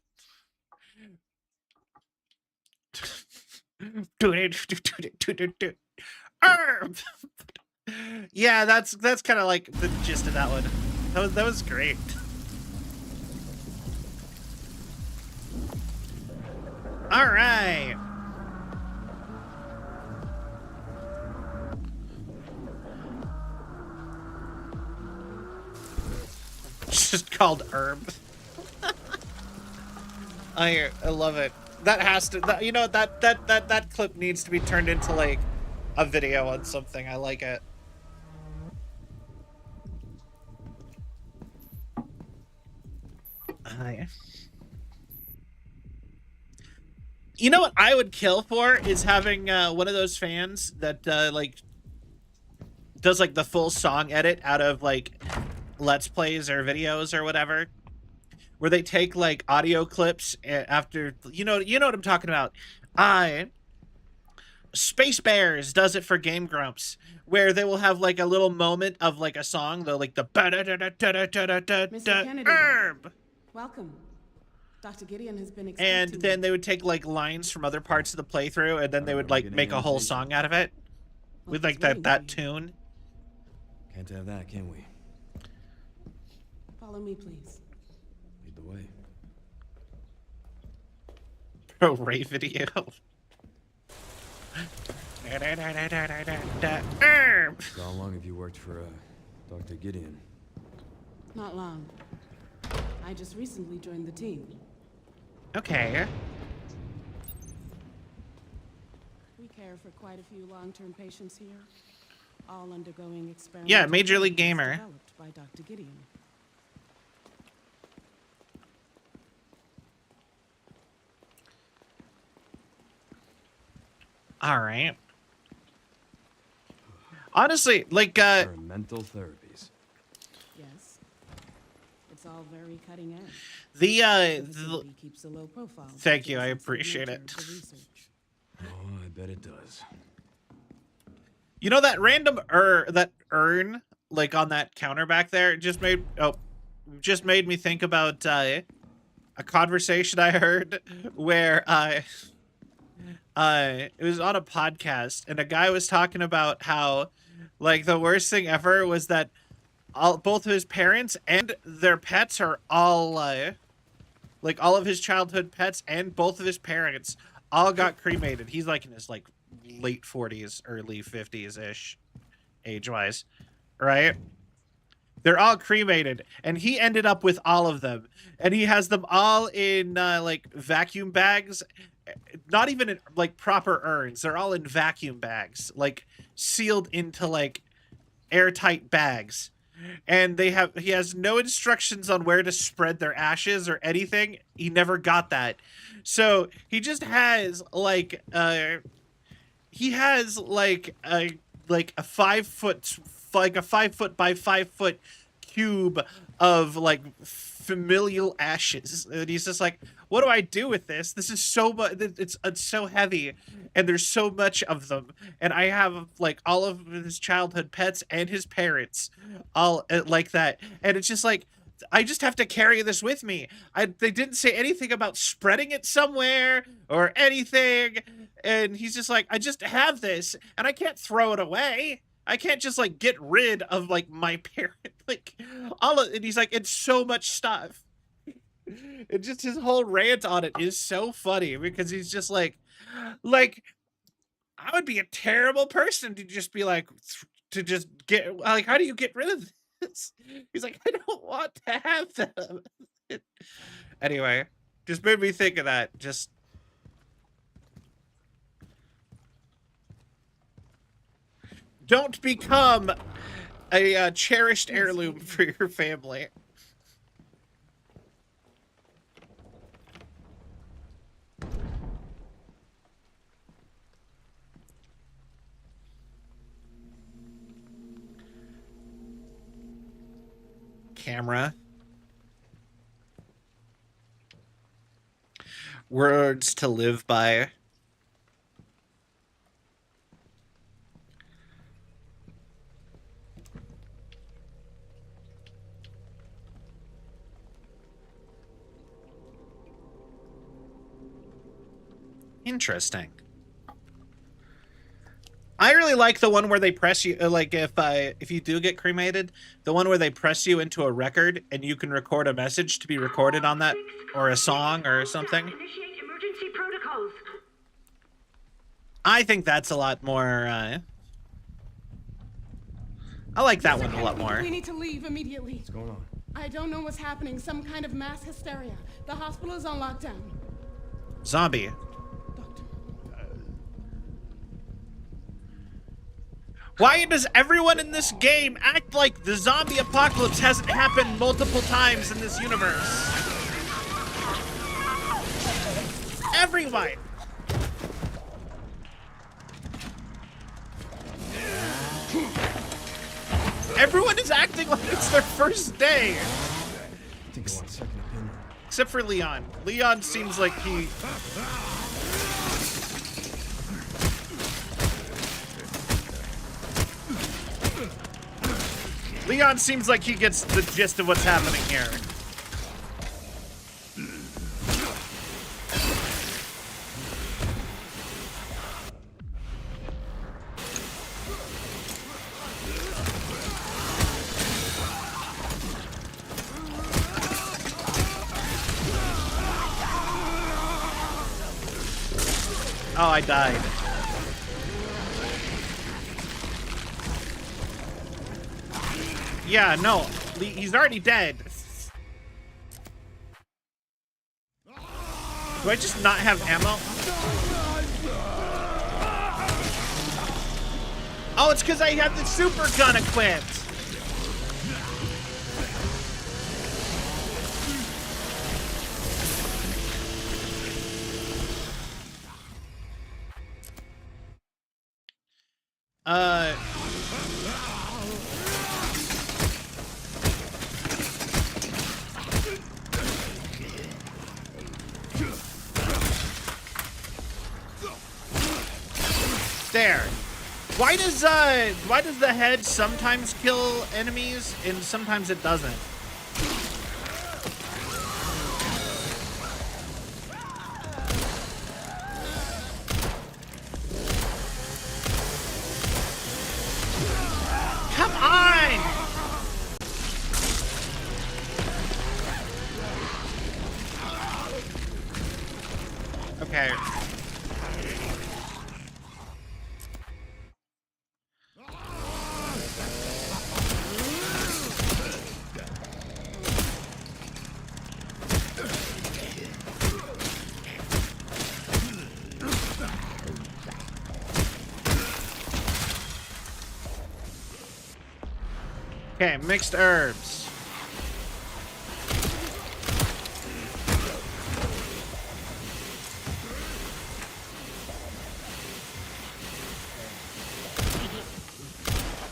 [SPEAKER 2] Yeah, that's kind of like the gist of that one. That was great. All right. It's just called herb. I love it. That has to, you know, that clip needs to be turned into like a video on something. I like it. You know what I would kill for is having one of those fans that like does like the full song edit out of like Let's Plays or videos or whatever, where they take like audio clips after, you know what I'm talking about. Space Bears does it for Game Grumps, where they will have like a little moment of like a song, though, like the
[SPEAKER 10] Mr. Kennedy,
[SPEAKER 2] herb.
[SPEAKER 10] welcome. Dr. Gideon has been
[SPEAKER 2] And then they would take like lines from other parts of the playthrough, and then they would like make a whole song out of it with like that tune.
[SPEAKER 1] Can't have that, can we?
[SPEAKER 10] Follow me, please.
[SPEAKER 1] Lead the way.
[SPEAKER 2] Pro Ray video. Herb.
[SPEAKER 1] So how long have you worked for Dr. Gideon?
[SPEAKER 10] Not long. I just recently joined the team.
[SPEAKER 2] Okay.
[SPEAKER 10] We care for quite a few long-term patients here, all undergoing experiments.
[SPEAKER 2] Yeah, Major League Gamer.
[SPEAKER 10] Developed by Dr. Gideon.
[SPEAKER 2] All right. Honestly, like
[SPEAKER 1] Experimental therapies.
[SPEAKER 10] Yes. It's all very cutting edge.
[SPEAKER 2] the
[SPEAKER 10] facility keeps a low profile.
[SPEAKER 2] Thank you, I
[SPEAKER 10] since the
[SPEAKER 2] appreciate
[SPEAKER 10] nature
[SPEAKER 2] it.
[SPEAKER 10] of the research.
[SPEAKER 1] Oh, I bet it does.
[SPEAKER 2] You know that random that urn like on that counter back there just made me think about a conversation I heard where it was on a podcast, and a guy was talking about how like the worst thing ever was that both of his parents and their pets are all like all of his childhood pets and both of his parents all got cremated. He's like in his like late 40s, early 50s ish age wise, right? They're all cremated, and he ended up with all of them, and he has them all in like vacuum bags, not even in like proper urns. They're all in vacuum bags, like sealed into like airtight bags. And he has no instructions on where to spread their ashes or anything. He never got that. So he just has like a 5 foot, like a 5 foot by 5 foot cube of like familial ashes, and he's just like, what do I do with this? This is so much, it's so heavy, and there's so much of them, and I have like all of his childhood pets and his parents all like that, and it's just like, I just have to carry this with me. They didn't say anything about spreading it somewhere or anything, and he's just like, I just have this, and I can't throw it away. I can't just like get rid of like my parent, like and he's like, it's so much stuff. It just, his whole rant on it is so funny, because he's just like I would be a terrible person to just be like, to just get, like, how do you get rid of this? He's like, I don't want to have them. Anyway, just made me think of that. Just don't become a cherished heirloom for your family. Camera. Words to live by. Interesting. I really like the one where they press you, like if you do get cremated, the one where they press you into a record and you can record a message to be recorded on that, or a song or something.
[SPEAKER 11] emergency protocols.
[SPEAKER 2] I think that's a lot more, I like that one a lot more.
[SPEAKER 10] We need to leave immediately.
[SPEAKER 1] What's going on?
[SPEAKER 10] I don't know what's happening. Some kind of mass hysteria. The hospital is on lockdown.
[SPEAKER 2] Zombie.
[SPEAKER 10] Doctor.
[SPEAKER 2] Why does everyone in this game act like the zombie apocalypse hasn't happened multiple times in this universe? Everyone! Everyone is acting like it's their first day.
[SPEAKER 1] I think I want a second opinion.
[SPEAKER 2] Except for Leon. Leon seems like he... Leon seems like he gets the gist of what's happening here. Oh, I died. Yeah, no, he's already dead. Do I just not have ammo? Oh, it's because I have the super gun equipped. There. Why does the head sometimes kill enemies and sometimes it doesn't? Come on! Okay. Okay, mixed herbs.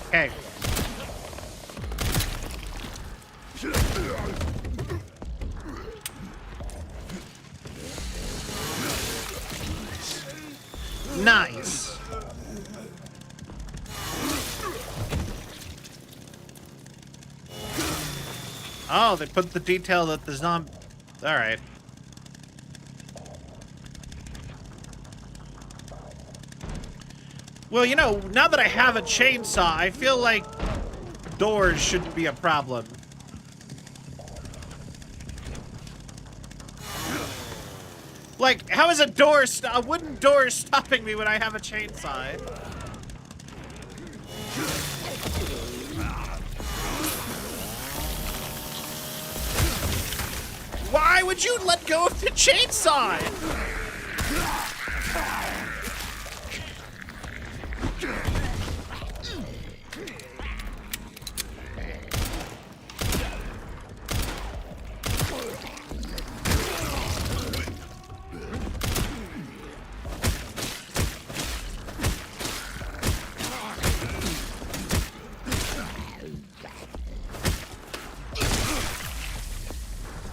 [SPEAKER 2] Okay. Nice. Oh, they put the detail that the zombie... Alright. Well, you know, now that I have a chainsaw, I feel like doors shouldn't be a problem. Like, how is a wooden door stopping me when I have a chainsaw? Why would you let go of the chainsaw?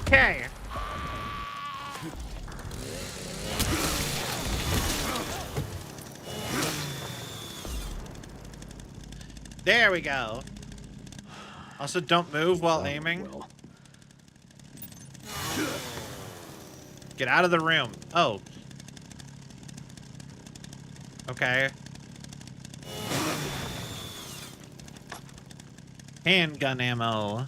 [SPEAKER 2] Okay. There we go. Also, don't move while aiming. Get out of the room. Oh. Okay. Handgun ammo.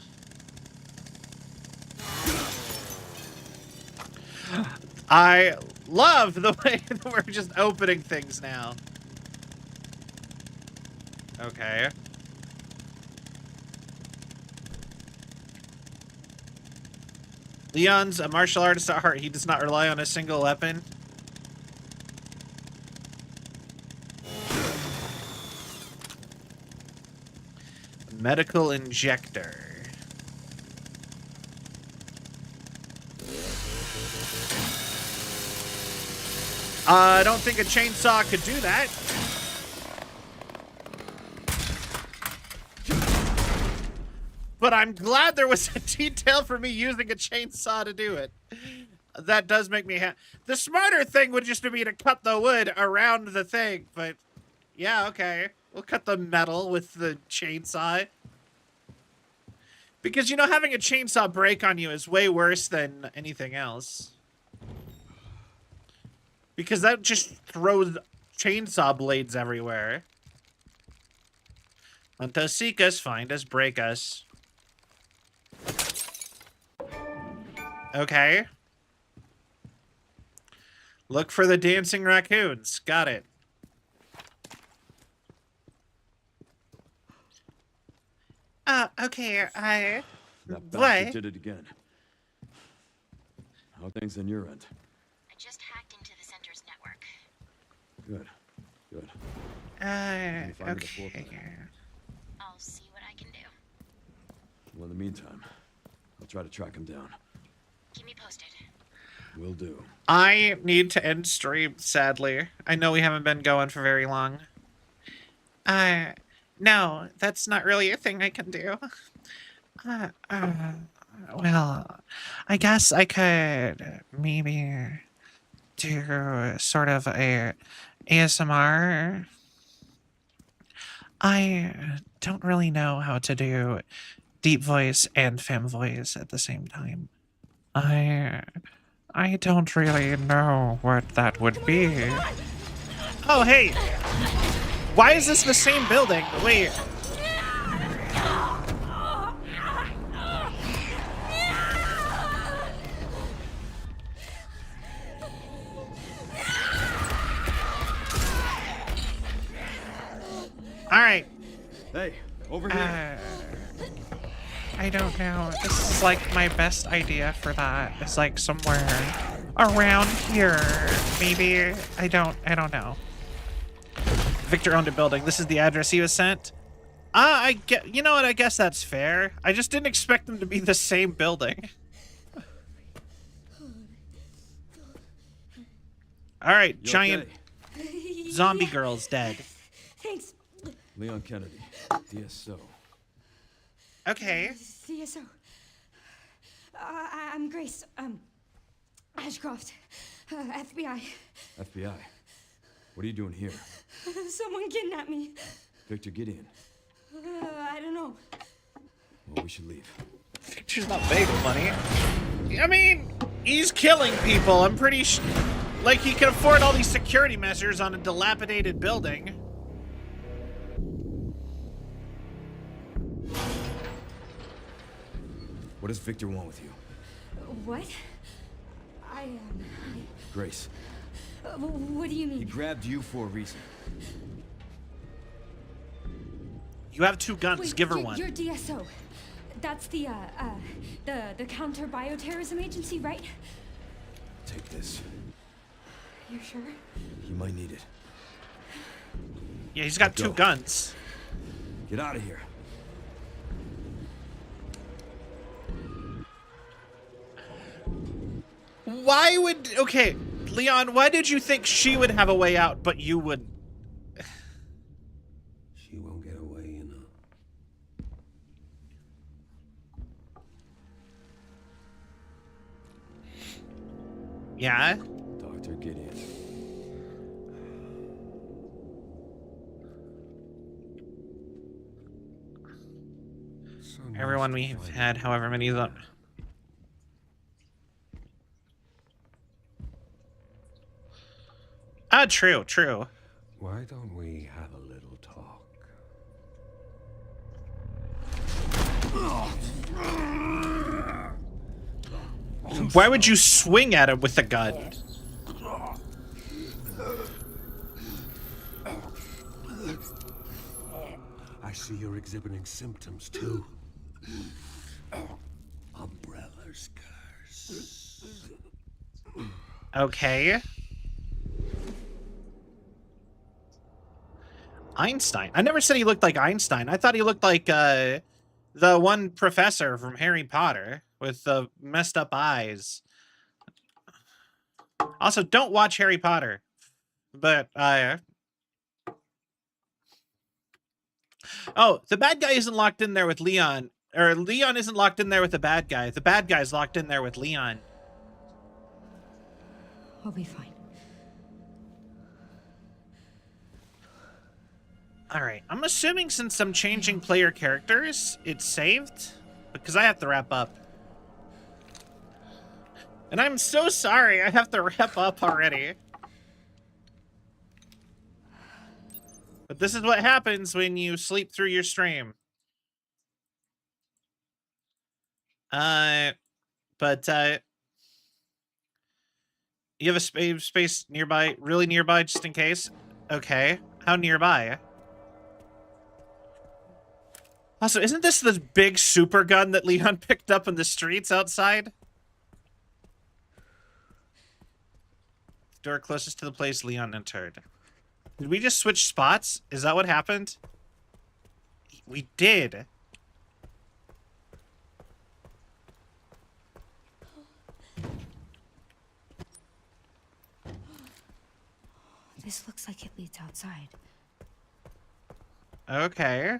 [SPEAKER 2] love the way that we're just opening things now. Okay. Leon's a martial artist at heart. He does not rely on a single weapon. Medical injector. I don't think a chainsaw could do that. But I'm glad there was a detail for me using a chainsaw to do it. That does make me happy. The smarter thing would just be to cut the wood around the thing, but yeah, okay. We'll cut the metal with the chainsaw. Because, you know, having a chainsaw break on you is way worse than anything else. Because that just throws chainsaw blades everywhere. Hunt us, seek us, find us, break us. Okay. Look for the dancing raccoons. Got it. Okay,
[SPEAKER 1] That
[SPEAKER 2] What?
[SPEAKER 1] bastard did it again. How are things on your end?
[SPEAKER 8] I just hacked into the center's network.
[SPEAKER 1] Good. Good. Can you find me the floor
[SPEAKER 2] Okay.
[SPEAKER 1] plan?
[SPEAKER 8] I'll see what I can do.
[SPEAKER 1] Well, in the meantime, I'll try to track him down.
[SPEAKER 8] Keep me posted.
[SPEAKER 1] Will do.
[SPEAKER 2] I need to end stream, sadly. I know we haven't been going for very long. No, that's not really a thing I can do. Well, I guess I could maybe do sort of a ASMR. I don't really know how to do deep voice and femme voice at the same time. I don't really know what that would be. Oh, hey! Why is this the same building? Wait. Alright.
[SPEAKER 1] Hey, over here.
[SPEAKER 2] I don't know. This is like my best idea for that. It's like somewhere around here. Maybe. I don't know. Victor owned a building. This is the address he was sent. You know what? I guess that's fair. I just didn't expect them to be the same building. All right,
[SPEAKER 1] You
[SPEAKER 2] giant
[SPEAKER 1] okay?
[SPEAKER 2] zombie girl's dead.
[SPEAKER 4] Thanks.
[SPEAKER 1] Leon Kennedy, DSO.
[SPEAKER 2] Okay.
[SPEAKER 4] CSO. I'm Grace. Ashcroft. FBI.
[SPEAKER 1] FBI. What are you doing here?
[SPEAKER 4] Someone kidnapped me.
[SPEAKER 1] Victor Gideon.
[SPEAKER 4] I don't know.
[SPEAKER 1] Well, we should leave.
[SPEAKER 2] Victor's not big money. I mean, he's killing people. I'm pretty like he can afford all these security measures on a dilapidated building.
[SPEAKER 1] What does Victor want with you?
[SPEAKER 4] What?
[SPEAKER 1] Grace.
[SPEAKER 4] What do you
[SPEAKER 1] He
[SPEAKER 4] mean?
[SPEAKER 1] grabbed you for a reason.
[SPEAKER 2] You have 2 guns.
[SPEAKER 4] Wait,
[SPEAKER 2] Give her one.
[SPEAKER 4] You're DSO. That's the counter bioterrorism agency, right?
[SPEAKER 1] Take this.
[SPEAKER 4] You're sure?
[SPEAKER 1] You might need it.
[SPEAKER 2] Yeah, he's got
[SPEAKER 1] Go.
[SPEAKER 2] 2 guns.
[SPEAKER 1] Get out of here.
[SPEAKER 2] Why would... Okay, Leon, why did you think she would have a way out, but you wouldn't?
[SPEAKER 7] She won't get away, you know.
[SPEAKER 2] Yeah?
[SPEAKER 1] Dr. Gideon.
[SPEAKER 7] So nice
[SPEAKER 2] Everyone
[SPEAKER 7] to
[SPEAKER 2] we've
[SPEAKER 7] find
[SPEAKER 2] had, however many of them. True, true.
[SPEAKER 7] Why don't we have a little talk?
[SPEAKER 2] Why would you swing at him with a gun?
[SPEAKER 7] I see you're exhibiting symptoms, too. Umbrella's curse.
[SPEAKER 2] Okay. Einstein. I never said he looked like Einstein. I thought he looked like the one professor from Harry Potter with the messed up eyes. Also, don't watch Harry Potter. But oh, the bad guy isn't locked in there with Leon. Or Leon isn't locked in there with the bad guy. The bad guy's locked in there with Leon.
[SPEAKER 4] I'll be fine.
[SPEAKER 2] Alright, I'm assuming since I'm changing player characters, it's saved. Because I have to wrap up. And I'm so sorry I have to wrap up already. But this is what happens when you sleep through your stream. You have a space nearby, really nearby, just in case? Okay. How nearby? Also, isn't this the big super gun that Leon picked up in the streets outside? Door closest to the place Leon entered. Did we just switch spots? Is that what happened? We did.
[SPEAKER 4] This looks like it leads outside.
[SPEAKER 2] Okay.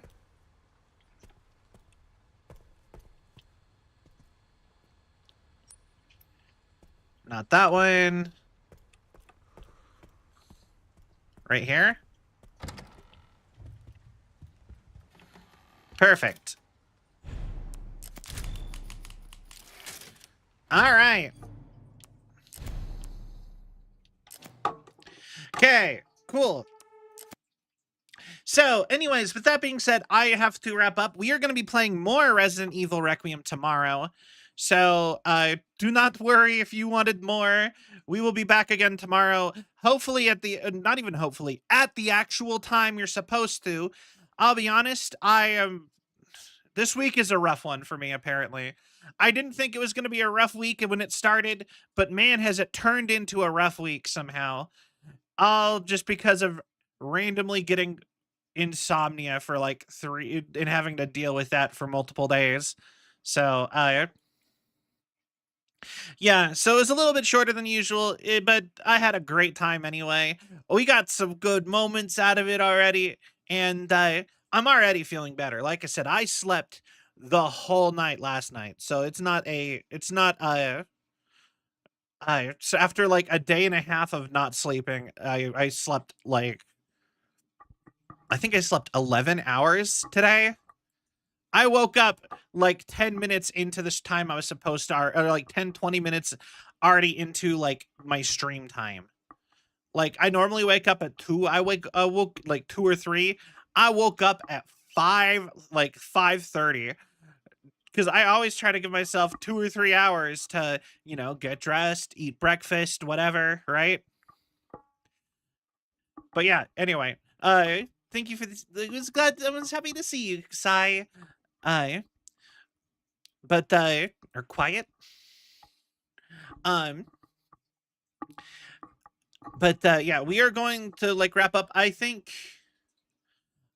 [SPEAKER 2] Not that one. Right here? Perfect. All right. Okay, cool. So, anyways, with that being said, I have to wrap up. We are going to be playing more Resident Evil Requiem tomorrow. So, do not worry if you wanted more. We will be back again tomorrow. Hopefully at the, not even hopefully, at the actual time you're supposed to. I'll be honest, this week is a rough one for me, apparently. I didn't think it was going to be a rough week when it started, but man, has it turned into a rough week somehow. All just because of randomly getting insomnia for like 3 and having to deal with that for multiple days. So, yeah, so it was a little bit shorter than usual, but I had a great time anyway. We got some good moments out of it already, and I'm already feeling better. Like I said, I slept the whole night last night, so so after like a day and a half of not sleeping, I slept like, I think I slept 11 hours today. I woke up like 10 minutes into this time I was supposed to, or like 10, 20 minutes already into like my stream time. Like I normally wake up at 2. I woke like 2 or 3. I woke up at 5, like 5:30. Because I always try to give myself 2 or 3 hours to, you know, get dressed, eat breakfast, whatever, right? But yeah, anyway, thank you for this. I was happy to see you, Sai. Or quiet. Yeah, we are going to like wrap up. I think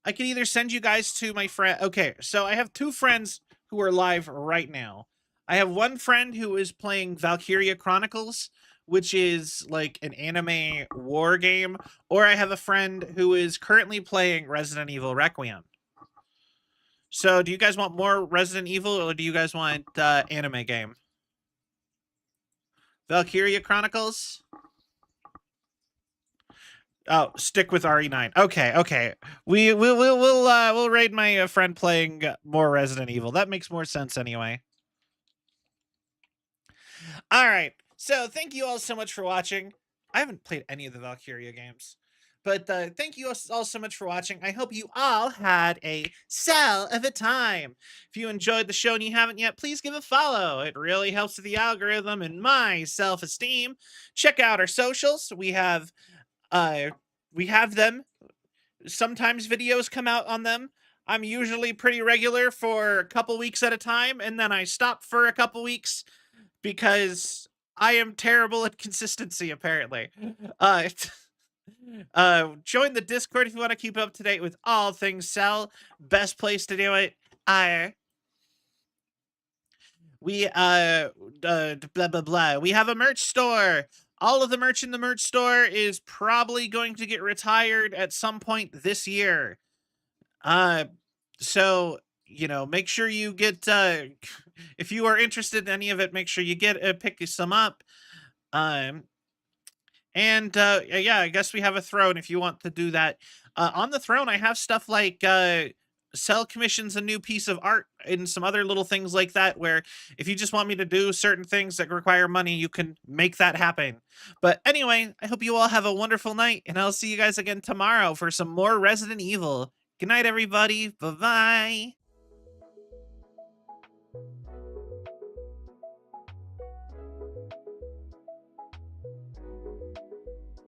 [SPEAKER 2] I can either send you guys to my friend. Okay, so I have 2 friends who are live right now. I have one friend who is playing Valkyria Chronicles, which is like an anime war game, or I have a friend who is currently playing Resident Evil Requiem. So do you guys want more Resident Evil, or do you guys want anime game? Valkyria Chronicles? Oh, stick with RE9. Okay. We'll raid my friend playing more Resident Evil. That makes more sense anyway. All right. So thank you all so much for watching. I haven't played any of the Valkyria games, But thank you all so much for watching. I hope you all had a cell of a time. If you enjoyed the show and you haven't yet, please give a follow. It really helps with the algorithm and my self-esteem. Check out our socials. We have them. Sometimes videos come out on them. I'm usually pretty regular for a couple weeks at a time, and then I stop for a couple weeks because I am terrible at consistency, apparently. Join the Discord if you want to keep up to date with all things Cell. Best place to do it. We blah blah blah. We have a merch store. All of the merch in the merch store is probably going to get retired at some point this year. So you know, make sure you get if you are interested in any of it, make sure you get pick some up. And yeah, I guess we have a throne if you want to do that. On the throne, I have stuff like Cell commissions a new piece of art and some other little things like that, where if you just want me to do certain things that require money, you can make that happen. But anyway, I hope you all have a wonderful night, and I'll see you guys again tomorrow for some more Resident Evil. Good night, everybody. Bye-bye.